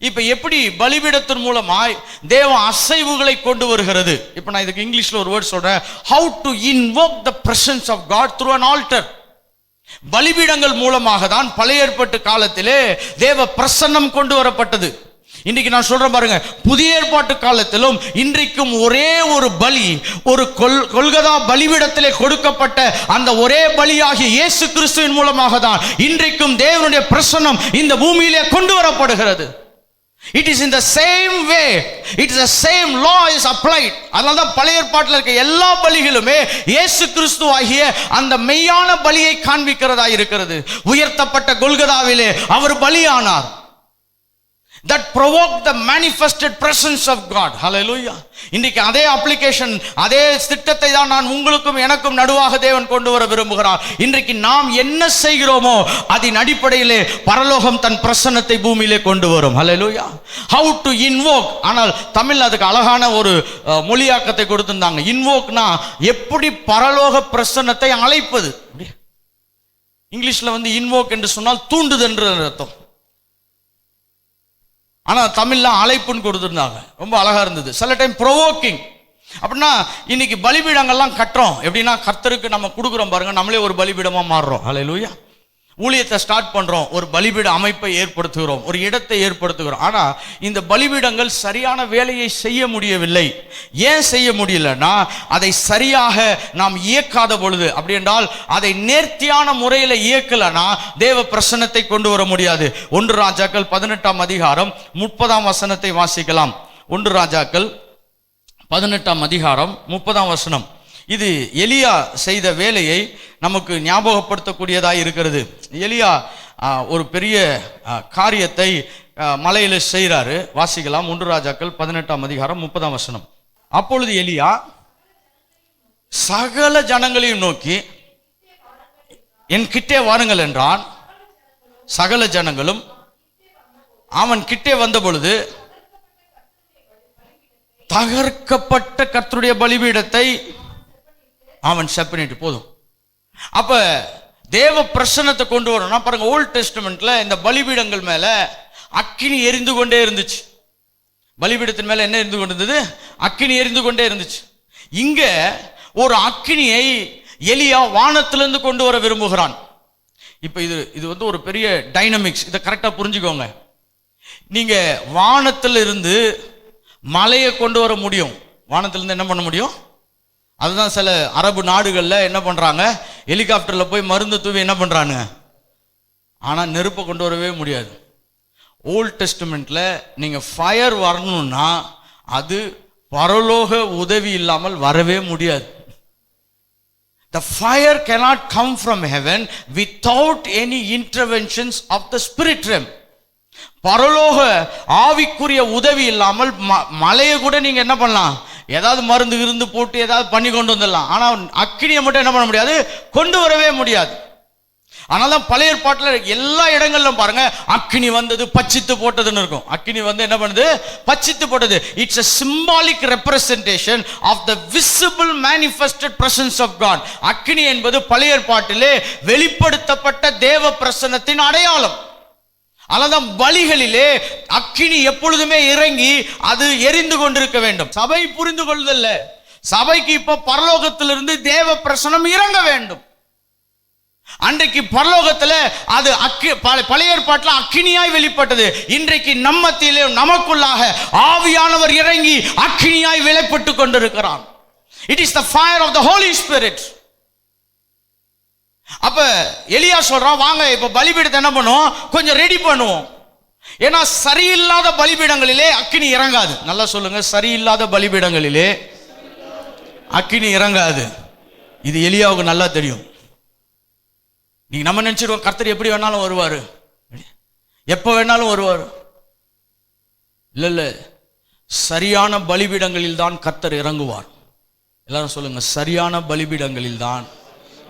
இப்ப எப்படி பலிபீடத்தின் மூலமாய் தேவ அசைவுகளை கொண்டு வருகிறது? இப்ப நான் இதுக்கு இங்கிலீஷ்ல ஒரு வேர்ட் சொல்றேன். How to invoke the presence of God through an altar. பலிபீடங்கள் மூலமாக தான் பழைய ஏற்பாட்டு காலத்திலே தேவ பிரசன்னம் கொண்டு வரப்பட்டது. இன்னைக்கு நான் சொல்றேன் பாருங்க, புதிய ஏற்பாட்டு காலத்திலும் இன்றைக்கும் ஒரே ஒரு பலி, ஒரு கொல்கதா பலிபீடத்திலே கொடுக்கப்பட்ட அந்த ஒரே பலியாகிய இயேசு கிறிஸ்துவின் மூலமாக தான் இன்றைக்கும் தேவனுடைய பிரசன்னம் இந்த பூமியிலே கொண்டு வரப்படுகிறது. It is in the same way, it is the same law is applied. அதனால தான் பழைய ஏற்பாட்டில் இருக்க எல்லா பலிகளுமே இயேசு கிறிஸ்து ஆகிய அந்த மெய்யான பலியை காண்பிக்கிறதா இருக்கிறது. உயர்த்தப்பட்ட கொல்கதாவிலே அவர் பலியானார். That provoked the manifested presence of God. Hallelujah. இன்றைக்கு அதே அப்ளிகேஷன், அதே திட்டத்தை தான் நான் உங்களுக்கும் எனக்கும் நடுவாக தேவன் கொண்டு வர விரும்புகிறார். இன்றைக்கு நாம் என்ன செய்கிறோமோ அதன் அடிப்படையிலே பரலோகம் தன் பிரசன்னத்தை பூமியிலே கொண்டு வரும். Hallelujah. How to invoke. ஆனால் தமிழ் அதுக்கு அழகான ஒரு மொழியாக்கத்தை கொடுத்திருந்தாங்க. இன்வோக்னா எப்படி பரலோக பிரசன்னத்தை அழைப்பது. இங்கிலீஷ்ல இன்வோக் என்று சொன்னால் தூண்டுதல் என்று அர்த்தம். ஆனா தமிழ்ல அழைப்புன்னு கொடுத்துருந்தாங்க, ரொம்ப அழகா இருந்தது. சில டைம் ப்ரொவோக்கிங். அப்படின்னா இன்னைக்கு பலிபீடங்கள்லாம் கட்டுறோம், எப்படின்னா கர்த்தருக்கு நம்ம கொடுக்குறோம் பாருங்க, நம்மளே ஒரு பலிபீடமா மாறுறோம். ஹல்லேலூயா. ஊழியத்தை ஸ்டார்ட் பண்றோம், ஒரு பலிபீட அமைப்பை ஏற்படுத்துகிறோம், ஒரு இடத்தை ஏற்படுத்துகிறோம். ஆனா இந்த பலிபீடங்கள் சரியான வேலையை செய்ய முடியவில்லை. ஏன் செய்ய முடியலன்னா, அதை சரியாக நாம் இயக்காத பொழுது, அப்படி என்றால் அதை நேர்த்தியான முறையில் இயக்கலனா தேவ பிரசன்னத்தை கொண்டு வர முடியாது. 1 ராஜாக்கள் 18ஆம் அதிகாரம் 30ஆம் வசனத்தை வாசிக்கலாம். 1 ராஜாக்கள் 18ஆம் அதிகாரம் 30ஆம் வசனம். இது எலியா செய்த வேலையை நமக்கு ஞாபகப்படுத்தக்கூடியதாக இருக்கிறது. எலியா ஒரு பெரிய காரியத்தை மலையில செய்கிறாரு. வாசிக்கலாம். 1 ராஜாக்கள் 18ஆம் அதிகாரம் 30ஆம் வசனம். அப்பொழுது எலியா சகல ஜனங்களையும் நோக்கி என் கிட்டே வாருங்கள் என்றான். சகல ஜனங்களும் அவன் கிட்டே வந்த பொழுது தகர்க்கப்பட்ட கர்த்தருடைய பலிபீடத்தை அவன் செப்பனிட்டு போதும். அப்ப தேவ பிரசன்னத்தை கொண்டு வரணும்னா பாருங்க, ஓல்ட் டெஸ்டமெண்ட்ல இந்த பலிபீடங்கள் மேல அக்கினி எரிந்து கொண்டே இருந்துச்சு. பலிபீடத்தின் மேல என்ன எரிந்து கொண்டிருந்தது? அக்கினி எரிந்து கொண்டே இருந்துச்சு. இங்க ஒரு அக்கினியை எலியா வானத்திலிருந்து கொண்டு வர விரும்புகிறான். இப்ப இது வந்து ஒரு பெரிய டைனமிக்ஸ், இதை கரெக்டா புரிஞ்சுக்கோங்க. நீங்க வானத்திலிருந்து மலையை கொண்டு வர முடியும், வானத்திலிருந்து என்ன பண்ண முடியும்? அதுதான் சில அரபு நாடுகளில் என்ன பண்ணுறாங்க, ஹெலிகாப்டரில் போய் மருந்து தூவி என்ன பண்ணுறாங்க, ஆனால் நெருப்பை கொண்டு வரவே முடியாது. ஓல்ட் டெஸ்டமெண்ட்டில் நீங்கள் ஃபயர் வரணும்னா அது பரலோக உதவி இல்லாமல் வரவே முடியாது. The fire cannot come from heaven without any interventions of the spirit realm. பரலோக ஆவிக்குரிய உதவி இல்லாமல் மலையை கூட நீங்க என்ன பண்ணலாம், ஏதாவது மருந்து இருந்து போட்டு ஏதாவது பண்ணி கொண்டு வந்துடலாம். ஆனா அக்கினியை மட்டும் என்ன பண்ண முடியாது, கொண்டு வரவே முடியாது. ஆனாலும் பழைய ஏற்பாட்டில் எல்லா இடங்களிலும் பாருங்க, அக்கினி வந்தது பச்சித்து போட்டதுன்னு இருக்கும். அக்கினி வந்து என்ன பண்ணுது, பச்சித்து போட்டது. It's a symbolic representation of the visible manifested presence of God. அக்கினி என்பது பழைய ஏற்பாட்டிலே வெளிப்படுத்தப்பட்ட தேவ பிரசன்னத்தின் அடையாளம். அதனால்தான் பலிகளிலே அக்கினி எப்பொழுதுமே இறங்கி அது எரிந்து கொண்டிருக்க வேண்டும். சபை புரிந்து கொள்ளுதல்ல, சபைக்கு இப்ப பரலோகத்திலிருந்து தேவ பிரசனம் இறங்க வேண்டும். அன்றைக்கு பரலோகத்துல அது பழைய ஏற்பாட்டில் அக்கினியாய் வெளிப்பட்டது. இன்றைக்கு நம்ம மத்தியிலே நமக்குள்ளாக ஆவியானவர் இறங்கி அக்கினியாய் வெளிப்பட்டு கொண்டிருக்கிறான். It is the fire of the holy spirit. அப்ப எலியா சொல்றான், வாங்க இப்ப பலிபீடத்தை என்ன பண்ணுவோம், கொஞ்சம் ரெடி பண்ணுவோம். ஏன்னா சரியில்லாத பலிபீடங்களிலே அக்கினி இறங்காது. நல்லா சொல்லுங்க, சரியில்லாத பலிபீடங்களிலே அக்கினி இறங்காது. இது எலியாவுக்கு நல்லா தெரியும். நீங்க நம்ம நினைச்சிருவோம் கர்த்தர் எப்படி வேணாலும் வருவாரு, எப்ப வேணாலும் வருவார். இல்ல இல்ல, சரியான பலிபீடங்களில் தான் கர்த்தர் இறங்குவார். எல்லாரும் சொல்லுங்க, சரியான பலிபீடங்களில் தான்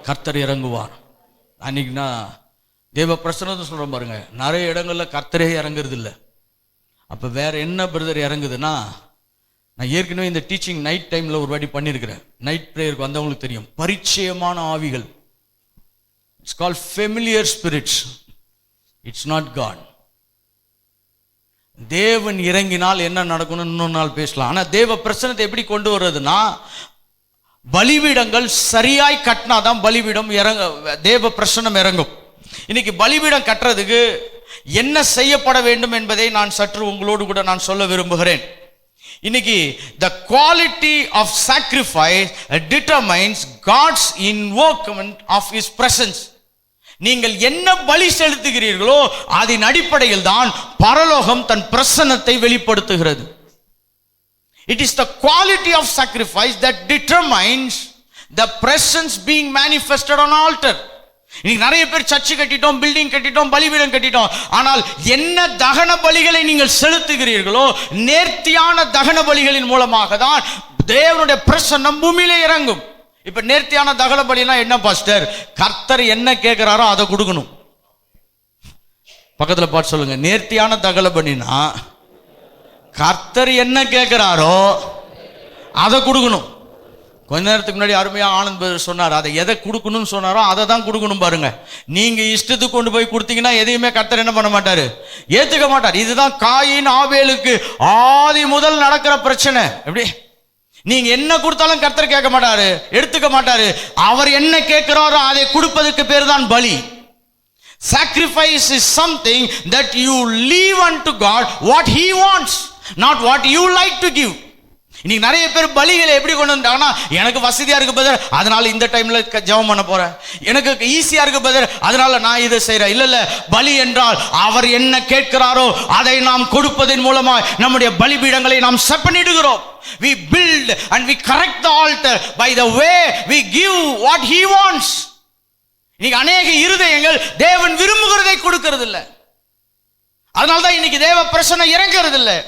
கர்த்தர் இறங்குவார். அன்னைக்குன்னா தேவ பிரசன்னத்தை சொல்றோம் பாருங்க, நிறைய இடங்கள்ல கர்த்தரே இறங்குறது இல்லை. அப்ப வேற என்ன பிரதர் இறங்குதுன்னா, நான் ஏற்கனவே இந்த டீச்சிங் நைட் டைம்ல ஒரு வாட்டி பண்ணியிருக்கிறேன். நைட் பிரேயருக்கு வந்தவங்களுக்கு தெரியும், பரிச்சயமான ஆவிகள். It's called familiar spirits. It's not God. தேவன் இறங்கினால் என்ன நடக்கும்னு இன்னொரு நாள் பேசலாம். ஆனா தேவ பிரசன்னத்தை எப்படி கொண்டு வர்றதுன்னா, பலிபீடங்கள் சரியாய் கட்டினாதான் பலிபீடம் தேவ பிரசன்னம் இறங்கும். இன்னைக்கு பலிபீடம் கட்டுறதுக்கு என்ன செய்யப்பட வேண்டும் என்பதை நான் சற்று உங்களோடு கூட நான் சொல்ல விரும்புகிறேன். இன்னைக்கு the quality of sacrifice determines God's invokement of his presence. நீங்கள் என்ன பலி செலுத்துகிறீர்களோ அதன் அடிப்படையில் தான் பரலோகம் தன் பிரசன்னத்தை வெளிப்படுத்துகிறது. It is the quality of sacrifice that determines the presence being manifested on altar. இன்னைக்கு நிறைய பேர் சர்ச்சு கட்டிட்டோம், பில்டிங் கட்டிட்டோம், பலிபீடம் கட்டிட்டோம். ஆனால் என்ன தகன பலிகளை நீங்கள் செலுத்துகிறீர்களோ, நேர்த்தியான தகன பலிகளின் மூலமாக தான் தேவனுடைய பிரசன்னம் பூமியிலே இறங்கும். இப்ப நேர்த்தியான தகன பலினா என்ன பாஸ்டர்? கர்த்தர் என்ன கேட்கிறாரோ அதை கொடுக்கணும். பக்கத்துல பார்த்து சொல்லுங்க, நேர்த்தியான தகன பலினா கர்த்தர் என்ன கேட்கிறாரோ அதை கொடுக்கணும். கொஞ்ச நேரத்துக்கு முன்னாடி அருமையா ஆனந்த் சொன்னார், அதை எதை கொடுக்கணும்னு சொன்னாரோ அதை தான் கொடுக்கணும் பாருங்க. நீங்க இஷ்டத்துக்கு கொண்டு போய் கொடுத்தீங்கன்னா எதையுமே கர்த்தர் என்ன பண்ண மாட்டாரு, ஏத்துக்க மாட்டார். இதுதான் காயின் ஆபேலுக்கு ஆதி முதல் நடக்கிற பிரச்சனை. எப்படி நீங்க என்ன கொடுத்தாலும் கர்த்தர் கேட்க மாட்டாரு, எடுத்துக்க மாட்டாரு. அவர் என்ன கேட்கிறாரோ அதை கொடுப்பதற்கு பேர் தான் பலி. Sacrifice is something that you leave unto God what he wants, not what you like to give. இன்னைக்கு நிறைய பேர் பலிகளை எப்படி கொண்டு வந்தாங்கன்னா, எனக்கு வசதியா இருக்கு பதர் அதனால இந்த டைம்ல ஜெபம் பண்ண போறேன், எனக்கு ஈஸியா இருக்கு பதர் அதனால நான் இதை செய்றேன். இல்ல பலி என்றால் அவர் என்ன கேட்கிறாரோ அதை நாம் கொடுப்பதன் மூலமா நம்முடைய பலிபீடங்களை நாம் set பண்ணிடுகிறோம். We build and we correct the altar by the way we give what he wants. இன்னைக்கு அநேக இருதயங்கள் தேவன் விரும்புகிறதை கொடுக்கிறது இல்லை. அதனால்தான் இன்னைக்கு தேவ பிரசன்னம் இறங்குறது இல்லை.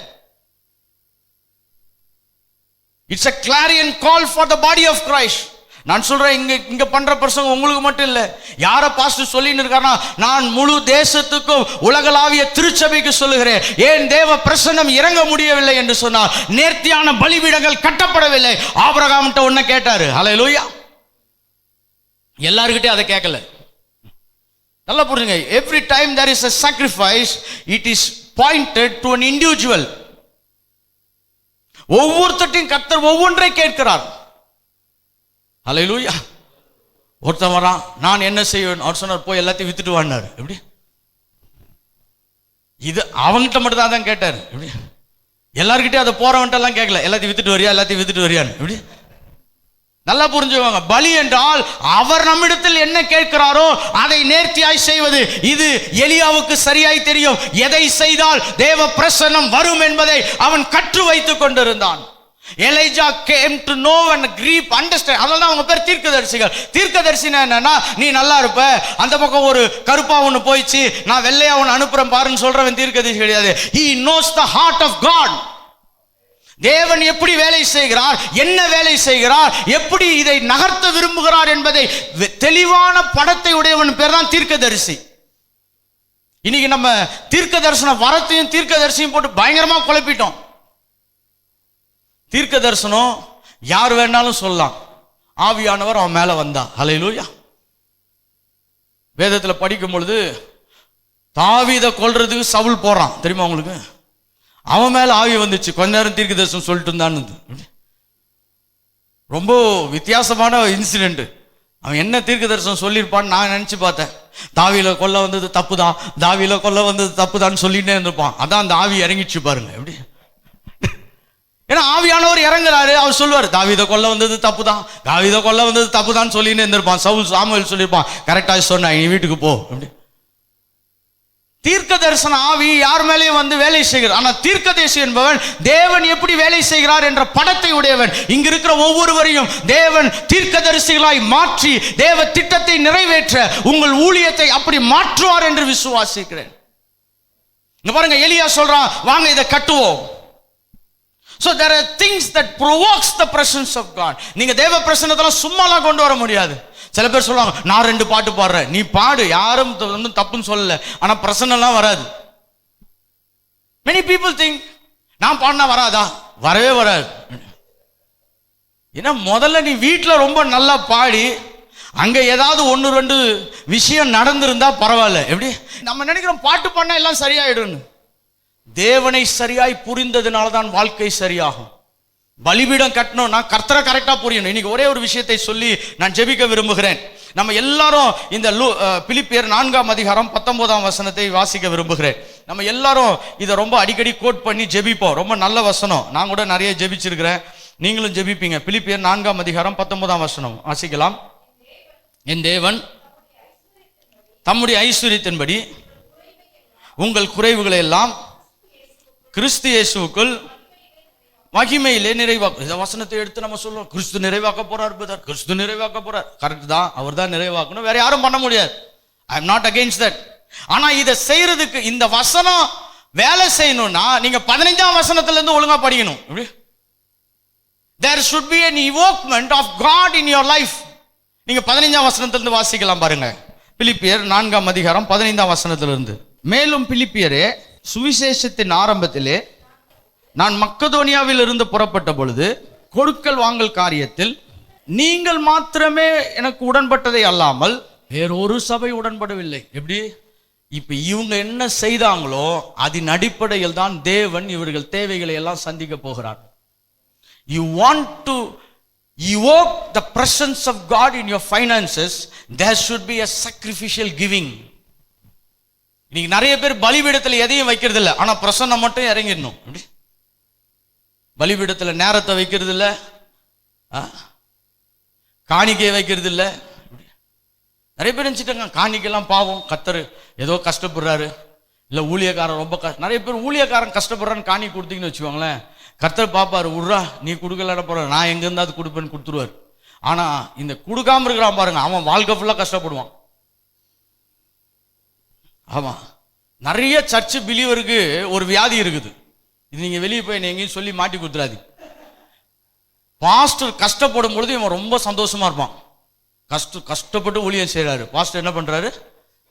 It's a clarion call for the body of Christ. நான் சொல்றேன், இங்க பண்ற பிரசங்கம் உங்களுக்கு மட்டும் இல்ல. யார பாஸ்டர் சொல்லின்னு இருக்காருன்னா, நான் முழு தேசத்துக்கும் உலகளாவிய திருச்சபைக்கு சொல்லுகிறேன். ஏன் தேவ பிரசன்னம் இறங்க முடியவில்லை என்று சொன்னால், நேர்த்தியான பலிபீடங்கள் கட்டப்படவில்லை. ஆபிரகாம்கிட்ட ஒன்ன கேட்டாரு, ஹல்லேலூயா. எல்லார்கிட்டே அதை கேட்கல. நல்லா புரிஞ்சுங்க, every time there is a sacrifice, it is pointed to an individual. ஒவ்வொருத்தையும் கர்த்தர் ஒவ்வொன்றை கேட்கிறார். ஹல்லேலூயா. ஒருத்தன் வரான், நான் என்ன செய்வேன், அவர் சொன்னார் போய் எல்லாத்தையும் வித்துட்டு வான்னாரு. எப்படி இது அவங்கிட்ட மட்டும் தான் கேட்டார். எப்படி எல்லார்கிட்டயும் அதை போறவன்ட்ட எல்லாம் கேட்கல, எல்லாத்தையும் வித்துட்டு வரியா, எல்லாத்தையும் வித்துட்டு வரியான்னு. எப்படி நல்லா புரிஞ்சுவாங்க. பலி என்றால் அவர் நம்மிடத்தில் என்ன கேட்கிறாரோ அதை நேர்த்தியாய் செய்வது. இது எலியாவுக்கு சரியாய் தெரியும். எதை செய்தால் தேவ பிரசன்னம் வரும் என்பதை அவன் கற்று வைத்துக் கொண்டிருந்தான். Elijah came to know and grieve, understand. அதனால அவங்க பேர் தீர்க்கதரிசிகள். தீர்க்கதரிசினா என்னன்னா, நீ நல்லா இருப்ப, அந்த பக்கம் ஒரு கருப்பா ஒண்ணு போயிச்சு, நான் வெள்ளையா ஒண்ணு அனுப்புறேன் பாருன்னு சொல்றவன் தீர்க்கதரிசி கிடையாது. He knows the heart of God. தேவன் எப்படி வேலை செய்கிறார், என்ன வேலை செய்கிறார், எப்படி இதை நகர்த்த விரும்புகிறார் என்பதை தெளிவான படத்தை உடையவன் பேர் தான் தீர்க்கதரிசி. இன்னைக்கு நம்ம தீர்க்க தரிசன வரத்தையும் தீர்க்க தரிசியும் போட்டு பயங்கரமா குழப்பிட்டோம். தீர்க்க தரிசனம் யார் வேணாலும் சொல்லலாம், ஆவியானவர் அவன் மேல வந்தா. ஹல்லேலூயா. வேதத்தில் படிக்கும் பொழுது தாவீதை கொல்றதுக்கு சவுல் போறான், தெரியுமா உங்களுக்கு? அவன் மேல ஆவி வந்துச்சு, கொஞ்ச நேரம் தீர்க்க தரிசனம் சொல்லிட்டு இருந்தான்னு. ரொம்ப வித்தியாசமான இன்சிடென்ட். அவன் என்ன தீர்க்க தரிசனம் சொல்லியிருப்பான்னு நான் நினைச்சு பார்த்தேன். தாவீதை கொல்ல வந்தது தப்பு தான், தாவீதை கொல்ல வந்தது தப்பு தான் சொல்லிட்டே இருந்திருப்பான். அதான் அந்த ஆவி இறங்கிச்சு பாருங்க. எப்படி ஏன்னா ஆவியானவர் இறங்குறாரு, அவர் சொல்லுவார் தாவீதை கொல்ல வந்தது தப்பு தான், தாவீதை கொல்ல வந்தது தப்பு தான் சொல்லின்னு இருந்திருப்பான். சவுல் சாமுவேல் சொல்லியிருப்பான், கரெக்டா சொன்ன, நீ வீட்டுக்கு போ. அப்படி தீர்க்க தரிசன ஆவி யார் மேலேயும் வந்து வேலை செய்கிறார். ஆனால் தீர்க்கதரிசி என்பவன் தேவன் எப்படி வேலை செய்கிறார் என்ற படத்தை உடையவன். இங்க இருக்கிற ஒவ்வொருவரையும் தேவன் தீர்க்கதரிசிகளாய் மாற்றி தேவ திட்டத்தை நிறைவேற்ற உங்கள் ஊழியத்தை அப்படி மாற்றுவார் என்று விசுவாசிக்கிறேன். இங்க பாருங்க, எலியா சொல்றான், வாங்க இதை கட்டுவோம். So there are things that provokes the presence of God. நீங்க தேவ பிரசன்னத்தெல்லாம் சும்மாலாம் கொண்டு வர முடியாது. சில பேர் சொல்லுவாங்க, நான் 2 பாட்டு பாடுறேன், நீ பாடு, யாரும் ஒன்றும் தப்புன்னு சொல்லல, ஆனா பிரசன்னம்லாம் வராது. many people think நான் பாடினா வராதா? வரவே வராது. ஏன்னா முதல்ல நீ வீட்டில் ரொம்ப நல்லா பாடி அங்க ஏதாவது 1-2 விஷயம் நடந்திருந்தா பரவாயில்ல. எப்படி நம்ம நினைக்கிறோம் பாட்டு பாடினா எல்லாம் சரியாயிடும். தேவனை சரியாய் புரிந்ததுனால தான் வாழ்க்கை சரியாகும். பலிபீடம் கட்டணும்னா கர்த்தரை கரெக்டா புரியணும். இன்னைக்கு ஒரே ஒரு விஷயத்தை சொல்லி நான் ஜெபிக்க விரும்புகிறேன். நம்ம எல்லாரும் இந்த பிலிப்பியர் 4ஆம் அதிகாரம் 19ஆம் வசனத்தை வாசிக்க விரும்புகிறேன். நம்ம எல்லாரும் இதை ரொம்ப அடிக்கடி கோட் பண்ணி ஜெபிப்போம். ரொம்ப நல்ல வசனம், நான் கூட நிறைய ஜெபிச்சிருக்கிறேன், நீங்களும் ஜெபிப்பீங்க. பிலிப்பியர் 4ஆம் அதிகாரம் 19ஆம் வசனம் வாசிக்கலாம். என் தேவன் தம்முடைய ஐஸ்வரியத்தின்படி உங்கள் குறைவுகளை எல்லாம் கிறிஸ்து இயேசுவுக்குள் மகிமையிலே நிறைவாக்கும். இந்த வசனத்தை எடுத்து நம்ம சொல்லுவோம், கிறிஸ்து நிறைவாக்க போறார் பிரதர், கிறிஸ்து நிறைவாக்க போறார். கரெக்ட் தான், அவர் தான் நிறைவாக்கணும், வேற யாரும் பண்ண முடியாது. I am not against that. ஆனா இதை செய்யறதுக்கு இந்த வசனம் வேலை செய்யணும்னா நீங்க 15ஆம் வசனத்துல இருந்து ஒழுங்கா படிக்கணும். There should be an evokement of God in your life. நீங்க 15ஆம் வசனத்திலிருந்து வாசிக்கலாம் பாருங்க. பிலிப்பியர் 4ஆம் அதிகாரம் 15ஆம் வசனத்திலிருந்து. மேலும் பிலிப்பியரே, சுவிசேஷத்தின் ஆரம்பத்திலே நான் மக்கதோனியாவில் இருந்து புறப்பட்ட பொழுது கொடுக்கல் வாங்கல் காரியத்தில் நீங்கள் மாத்திரமே எனக்கு உடன்பட்டதை அல்லாமல் வேறொரு சபை உடன்படவில்லை. எப்படி? இப்ப இவங்க என்ன செய்தாங்களோ அதன் அடிப்படையில் தான் தேவன் இவர்கள் தேவைகளை எல்லாம் சந்திக்க போகிறார். You want to evoke the presence of God in your finances, there should be a sacrificial giving. இன்னைக்கு நிறைய பேர் பலிபீடத்தில் எதையும் வைக்கிறது இல்லை, ஆனா பிரசன்னம் மட்டும் இறங்கிடணும். பலிபீடத்தில் நேரத்தை வைக்கிறது இல்லை, காணிக்கை வைக்கிறது இல்லை. நிறைய பேர் நினைச்சிட்டாங்க காணிக்கைலாம் பாவம், கர்த்தர் ஏதோ கஷ்டப்படுறாரு, இல்லை ஊழியக்காரன் ரொம்ப நிறைய பேர் ஊழியக்காரன் கஷ்டப்படுறான்னு காணி கொடுத்தீங்கன்னு வச்சுக்கோங்களேன், கர்த்தர் பாப்பாரு, விட்றா நீ கொடுக்கலட போற, நான் எங்க இருந்தாவது கொடுப்பேன்னு கொடுத்துருவார். ஆனா இந்த கொடுக்காம இருக்கிறான் பாருங்க, அவன் வாழ்க்கை ஃபுல்லா கஷ்டப்படுவான். ஆமா, நிறைய சர்ச்சு பிலீவருக்கு ஒரு வியாதி இருக்குது. இது நீங்க வெளியே போய் எங்கேயும் சொல்லி மாட்டி கொடுத்துறாது. பாஸ்டர் கஷ்டப்படும் பொழுது இவன் ரொம்ப சந்தோஷமா இருப்பான். கஷ்டப்பட்டு ஊழியம் செய்யறாரு. பாஸ்டர் என்ன பண்றாரு?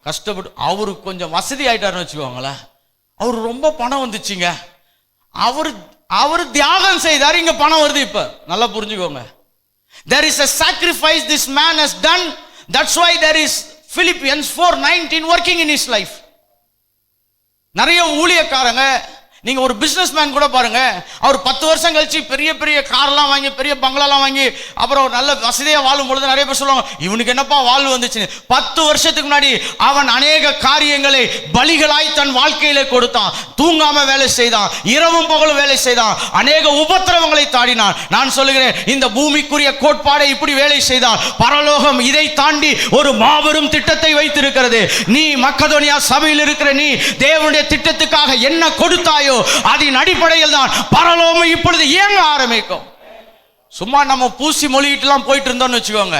கஷ்டப்பட்டு அவருக்கு கொஞ்சம் வசதி ஆயிட்டாருன்னு வச்சுக்கோங்களேன், அவரு ரொம்ப பணம் வந்துச்சுங்க, அவரு தியாகம் செய்தார், இங்க பணம் வருது. இப்ப நல்லா புரிஞ்சுக்கோங்க, there is a sacrifice this man has done, that's why there is Philippians 4:19 working in his life. நிறைய ஊழியக்காரங்க, நீங்க ஒரு பிசினஸ் மேன் கூட பாருங்க, அவர் 10 வருஷம் கழிச்சு பெரிய பெரிய கார்லாம் வாங்கி பெரிய பங்களாலாம் வாங்கி அப்புறம் நல்ல வசதியா வாழும் பொழுது நிறைய பேர் சொல்லுவாங்க, இவனுக்கு என்னப்பா வாழ்வு வந்துச்சு. 10 வருஷத்துக்கு முன்னாடி அவன் அநேக காரியங்களை பலிகளாய் தன் வாழ்க்கையில கொடுத்தான், தூங்காம வேலை செய்தான், இரவும் பகலும் வேலை செய்தான், அநேக உபத்திரவங்களை தாண்டினான். நான் சொல்லுகிறேன், இந்த பூமிக்குரிய கோட்பாடை இப்படி வேலை செய்தால் பரலோகம் இதை தாண்டி ஒரு மாபெரும் திட்டத்தை வைத்திருக்கிறது. நீ மக்கதோனியா சபையில் இருக்கிற நீ தேவனுடைய திட்டத்துக்காக என்ன கொடுத்தாயோ அதன் அடிப்படையில் தான் பரலோகம் இப்பொழுது இயங்க ஆரம்பிக்கும். சும்மா நம்ம பூசி மொழிகிட்டுலாம் போயிட்டு இருந்தோம்னு வச்சுக்கோங்க,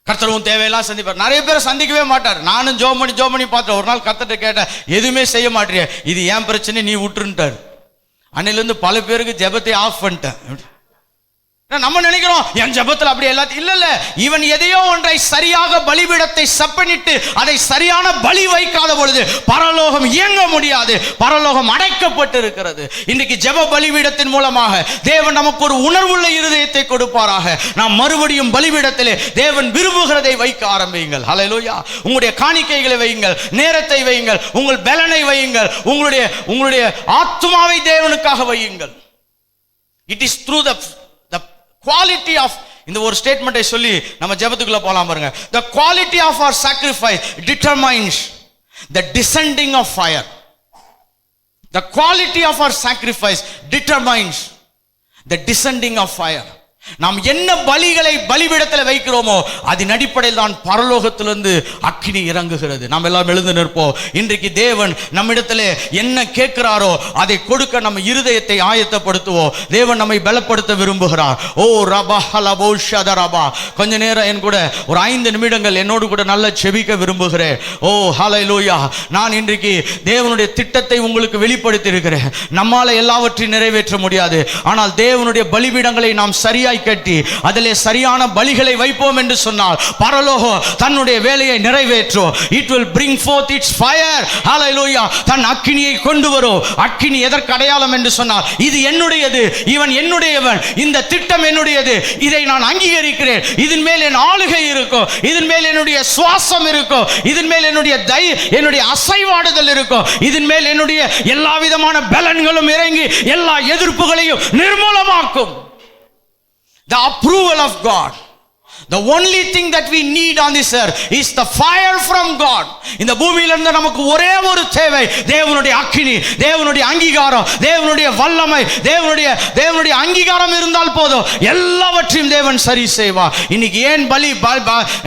கர்த்தரும் தேவையெல்லாம் சந்திப்பார். நிறைய பேரை சந்திக்கவே மாட்டார். நானும் ஜோம் பண்ணி பார்த்தேன். ஒரு நாள் கர்த்தர்ட்ட கேட்டேன், எதுவுமே செய்ய மாட்டேறிய, இது ஏன் பிரச்சனை, நீ விட்டுருன்ட்டார். அன்னையிலேருந்து பல பேருக்கு ஜெபத்தை ஆஃப் பண்ணிட்டேன். நம்ம நினைக்கிறோம் என் ஜெபத்தில் அப்படி எல்லாத்தையும் இல்ல, இவன் எதையோ ஒன்றை சரியாக பலிபீடத்தை செப்பனிட்டு அதை சரியான பலி வைக்காத பொழுது பரலோகம் இயங்க முடியாது, பரலோகம் அடைக்கப்பட்டு இருக்கிறது. இன்னைக்கு ஜெப பலிபீடத்தின் மூலமாக தேவன் நமக்கு ஒரு உணர்வுள்ள இருதயத்தை கொடுப்பாராக. நாம் மறுபடியும் பலிபீடத்திலே தேவன் விரும்புகிறதை வைக்க ஆரம்பியுங்கள். ஹல்லேலூயா. உங்களுடைய காணிக்கைகளை வையுங்கள், நேரத்தை வையுங்கள், உங்கள் பலனை வையுங்கள், உங்களுடைய ஆத்மாவை தேவனுக்காக வையுங்கள். It is through the quality of, இந்த ஒரு ஸ்டேட்மெண்ட்டை சொல்லி நம்ம ஜெபத்துக்குள்ள போலாம் பாருங்க. The quality of our sacrifice determines the descending of fire. The quality of our sacrifice determines the descending of fire. நாம் என்ன பலிகளை பலிபீடத்தில் வைக்கிறோமோ அதன் அடிப்படையில் தான் பரலோகத்திலிருந்து அக்கினி இறங்குகிறது. நாம் எல்லாம் எழுந்து நிற்போம். இன்றைக்கு தேவன் நம்மிடத்தில் என்ன கேட்கிறாரோ அதை கொடுக்க நம்ம இருதயத்தை ஆயத்தப்படுத்துவோம். தேவன் நம்மை பலப்படுத்த விரும்புகிறார். ஓ ரபா ஹலபோ ஷதரபா. கொஞ்ச நேரம் என் கூட ஒரு 5 நிமிடங்கள் என்னோடு கூட நல்ல செபிக்க விரும்புகிறேன். ஓ ஹல்லேலூயா. நான் இன்றைக்கு தேவனுடைய திட்டத்தை உங்களுக்கு வெளிப்படுத்தி இருக்கிறேன். நம்மால எல்லாவற்றையும் நிறைவேற்ற முடியாது, ஆனால் தேவனுடைய பலிபீடங்களை நாம் சரியாய் கட்டி அதிலே சரியான பலிகளை வைப்போம் என்று சொன்னால் பரலோகம் தன்னுடைய வேலையை நிறைவேற்றும். It will bring forth its fire. Hallelujah. தன் அக்கினியை கொண்டு வரும். அக்கினி எதற்கு அடையாளம் என்று சொன்னால், இது என்னுடையது, இவன் என்னுடையவன், இந்த திட்டம் என்னுடையது, இதை நான் அங்கீகரிக்கிறேன், இதன் மேல் என் ஆளுகை இருக்கும், இதன் மேல் என்னுடைய சுவாசம் இருக்கும், இதன் மேல் என்னுடைய அசைவாடுதல் இருக்கும், இதன் மேல் என்னுடைய எல்லா விதமான பலன்களும் இறங்கி எல்லா எதிர்ப்புகளையும் நிர்மூலமாக்கும். The approval of God. The only thing that we need on this earth is the fire from God. இந்த பூமியில இருந்து நமக்கு ஒரே ஒரு தேவை, தேவனுடைய அக்கினி, தேவனுடைய அங்கீகாரம், தேவனுடைய வல்லமை, தேவனுடைய அங்கீகாரம் இருந்தால் போதும், எல்லாவற்றையும் தேவன் சரி செய்வார். இன்னைக்கு ஏன்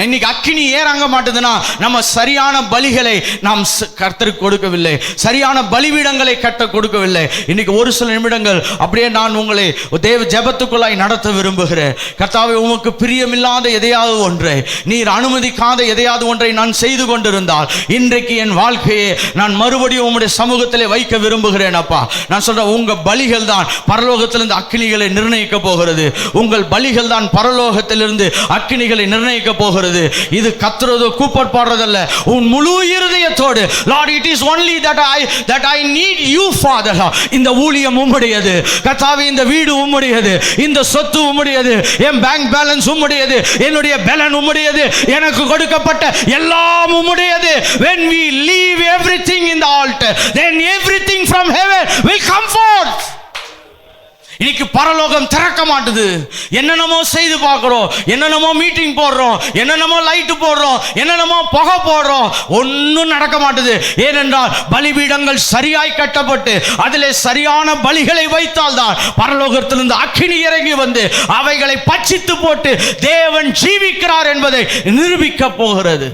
இன்னைக்கு அக்கினி ஏறங்க மாட்டேதுன்னா நம்ம சரியான பலிகளை நாம் கர்த்தருக்கு கொடுக்கவில்லை, சரியான பலிபீடங்களை கட்ட கொடுக்கவில்லை. இன்னைக்கு ஒரு சில நிமிடங்கள் அப்படியே நான் உங்களை தேவ ஜெபத்துக்குள்ளாய் நடத்த விரும்புகிறேன். கர்த்தாவே, உமக்கு பிரியமில்லாத எதையாவது ஒன்றை, நீர் அனுமதிக்காத எதையாவது ஒன்றை நான் செய்து கொண்டிருந்தால் இன்றைக்கு என் வாழ்க்கையை நான் மறுபடியும் உம்முடைய சமூகத்திலே வைக்க விரும்புகிறேன் அப்பா. நான் சொல்றேன், உங்க பலிகள் தான் பரலோகத்திலிருந்து அக்கினிகளை நிர்ணயிக்க போகிறது. உங்கள் பலிகள் தான் பரலோகத்திலிருந்து அக்கினிகளை நிர்ணயிக்க போகிறது. இது கத்துறதோ கூப்பர் பாடுறதல்ல, உன் முழு இருதயத்தோடு, Lord it is only that I need you Father. இந்த ஊழியம் உம்முடையது கர்த்தாவே, இந்த வீடு உம்முடையது, இந்த சொத்து உம்முடையது, என் பேங்க் பேலன்ஸ் உம்முடையது, என்னுடைய பேலன் உம்முடையது, எனக்கு கொடுக்கப்பட்ட எல்லாம் உம்முடையது. When we leave everything in the altar, then everything from heaven will come forth. இன்னைக்கு பரலோகம் திறக்க மாட்டுது. என்னென்னமோ செய்து பார்க்கிறோம், என்னென்னமோ மீட்டிங் போடுறோம், என்னென்னமோ லைட்டு போடுறோம், என்னென்னமோ புகை போடுறோம், ஒன்றும் நடக்க மாட்டுது. ஏனென்றால் பலிபீடங்கள் சரியாய் கட்டப்பட்டு அதிலே சரியான பலிகளை வைத்தால் தான் பரலோகத்திலிருந்து அக்கினி இறங்கி வந்து அவைகளை பட்சித்து போட்டு தேவன் ஜீவிக்கிறார் என்பதை நிரூபிக்க போகிறது.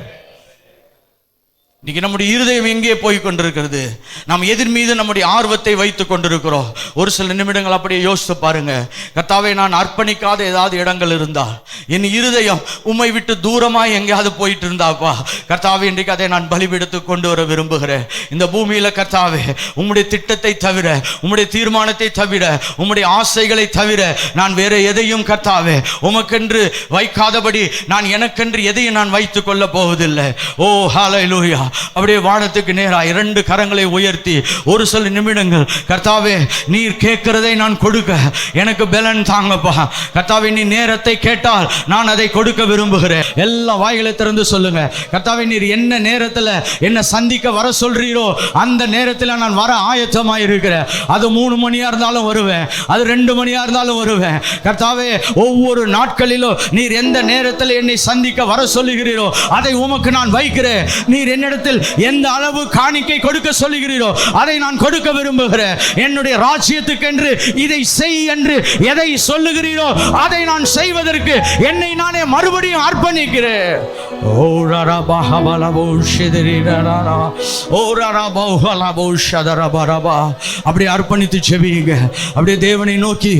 இன்னைக்கு நம்முடைய இருதயம் எங்கே போய் கொண்டிருக்கிறது? நாம் எதிர் மீது நம்முடைய ஆர்வத்தை வைத்துக் கொண்டிருக்கிறோம். ஒரு சில நிமிடங்கள் அப்படியே யோசித்து பாருங்க. கர்த்தாவே, நான் அர்ப்பணிக்காத ஏதாவது இடங்கள் இருந்தால், என் இருதயம் உம்மை விட்டு தூரமாய் எங்கேயாவது போயிட்டு இருந்தாப்பா, கர்த்தாவே இன்றைக்கு அதை நான் பலிபீடத்து கொண்டு வர விரும்புகிறேன். இந்த பூமியில கர்த்தாவே, உம்முடைய திட்டத்தை தவிர, உம்முடைய தீர்மானத்தை தவிர, உம்முடைய ஆசைகளை தவிர நான் வேற எதையும் கர்த்தாவே உமக்கென்று வைக்காதபடி நான் எனக்கென்று எதையும் நான் வைத்துக் கொள்ள போவதில்லை. ஓ ஹல்லேலூயா. அப்படியே வானத்துக்கு நேராக இரண்டு கரங்களை உயர்த்தி ஒரு சில நிமிடங்கள், கர்த்தாவே நீர் கேட்கிறதை நான் கொடுக்க எனக்கு பலன் தாங்கப்பா. கர்த்தாவே, நீ நேரத்தை கேட்டால் நான் அதை கொடுக்க விரும்புகிறேன். எல்லா வாய்களை திறந்து சொல்லுங்க, கர்த்தாவே நீர் என்ன நேரத்தில் என்ன சந்திக்க வர சொல்றீரோ அந்த நேரத்தில் நான் வர ஆயத்தமாக இருக்கிறேன். அது 3 மணியா இருந்தாலும் வருவேன், அது 2 மணியா இருந்தாலும் வருவேன். கர்த்தாவே, ஒவ்வொரு நாட்களிலும் நீர் எந்த நேரத்தில் என்னை சந்திக்க வர சொல்லுகிறீரோ அதை உமக்கு நான் வைக்கிறேன். நீர் என்னிடத்தில் எந்த அளவு காணிக்கை கொடுக்க சொல்லுகிறீரோ அதை நான் கொடுக்க விரும்புகிறேன். என்னுடைய ராஜ்யத்துக்கு என்று இதை செய் என்று எதை சொல்லுகிறீரோ அதை நான் செய்வதற்கு என்னை நானே மறுபடியும் அர்ப்பணிக்கிறேன். அப்படி அர்ப்பணித்து செபியுங்க. அப்படியே தேவனை நோக்கி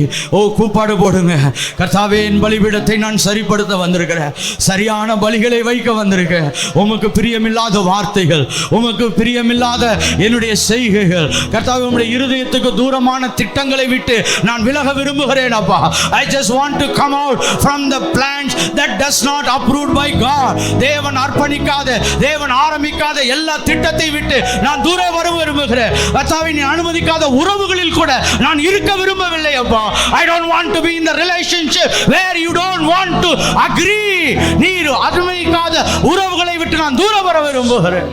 கூப்பாடு போடுங்க. கர்த்தாவே, என் பலிபீடத்தை நான் சரிப்படுத்த வந்திருக்கிறேன், சரியான பலிகளை வைக்க வந்திருக்கேன். உமக்கு பிரியமில்லாத வார்த்தைகள், உமக்கு பிரியமில்லாத என்னுடைய செய்கைகள், கர்த்தாவே உம்முடைய இருதயத்துக்கு தூரமான திட்டங்களை விட்டு நான் விலக விரும்புகிறேன் அப்பா. I just want to come out from the plans that does not approved by God. தேவன் அர்ப்பணிக்காத, தேவன் ஆரம்பிக்காத எல்லா திட்டத்தை விட்டு நான் தூர வர விரும்புகிறேன். கர்த்தாவே, நீ அனுமதிக்காத உறவுகளில் கூட நான் இருக்க விரும்பவில்லை அப்பா. I don't want to be in the relationship where you don't want to agree. நீர் அனுமதிக்காத உறவுகளை விட்டு நான் தூர வர விரும்புகிறேன்.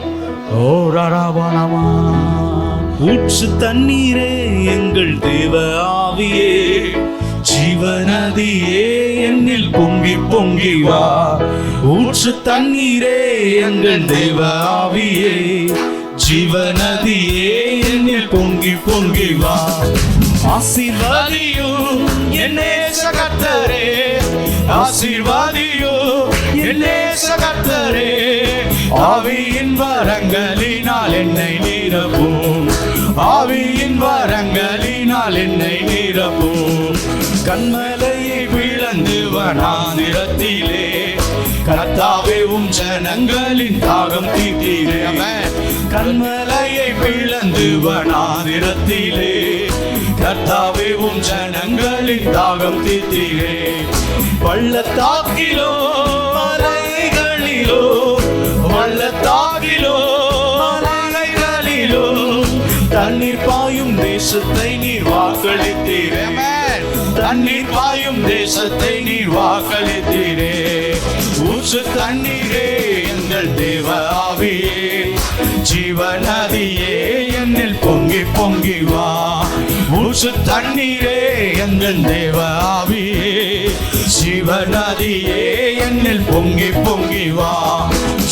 ஓ ராராபானமா. ஊற்று தண்ணீரே எங்கள் தேவ ஆவியே, ஜீவநதியே என்னில் பொங்கி பொங்கி வா. ஊற்று தண்ணீரே எங்கள் தேவ ஆவியே, ஜீவநதியே என்னில் பொங்கி பொங்கி வா. ஆசீர்வாதியும் என்னே கர்த்தரே, ஆசீர்வாதியும் என்னே கர்த்தரே, ஆவியின் வரங்களினால் என்னை நிரப்பும், ஆவியின் வரங்களினால் என்னை நிரப்பும். கண்மலையை பிளந்து வனாந்திரத்திலே கர்த்தாவே உம் ஜனங்களின் தாகம் தீர்த்தீரே. கண்மலையை பிளந்து வனாந்திரத்திலே கர்த்தாவே உம் ஜனங்களின் தாகம் தீர்த்தீரே. பள்ளத்தாக்கிலோ மலைகளிலோ, பள்ளத்தாக்கிலோ மலைகளிலோ தண்ணீர் பாயும் தேசத்தை நீர் வாக்களித்தீரே. தண்ணீர் பாயும் தேசத்தை நீர் வாக்களித்தீரே. ஊற்று தண்ணீரே எங்கள் தேவ ஆவியே, ஜீவநதியே என்னில் பொங்கி பொங்கி வா. ஊற்று தண்ணீரே எங்கள் தேவ ஆவியே, ஜீவநதியே என்னில் பொங்கி பொங்கி வா.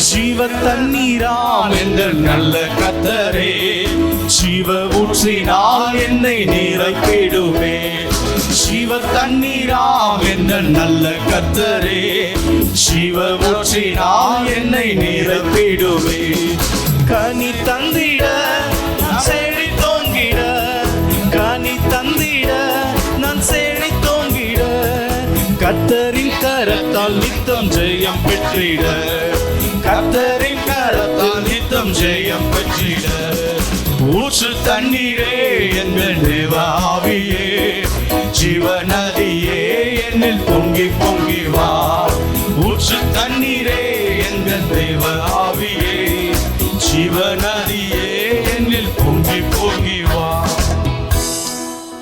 ஜீவ தண்ணீரால் எங்கள் நல்ல கர்த்தரே, ஜீவ ஊற்றினால் என்னை நிரப்பிடுமே. ஜீவ தண்ணீராம் எங்கள் நல்ல கர்த்தரே, ஜீவ ஊற்றினால் என்னை நிரப்பிடுமே. கனி தந்திட நான் செழி தோங்கிட, கனி தந்திட நான் செழி தோங்கிட, கர்த்தரின் கரத்தால் நித்தம் நித்தம் ஜெயம் பெற்றிட, கர்த்தரின் கரத்தால் நித்தம் ஜெயம் பெற்றிட. ஊற்று தண்ணீரே எங்கள் தேவ ஆவியே, ஜீவநதியே என்னில் பொங்கி பொங்கி வா. ஊற்று தண்ணீரே எங்கள் தேவ ஆவியே, ஜீவன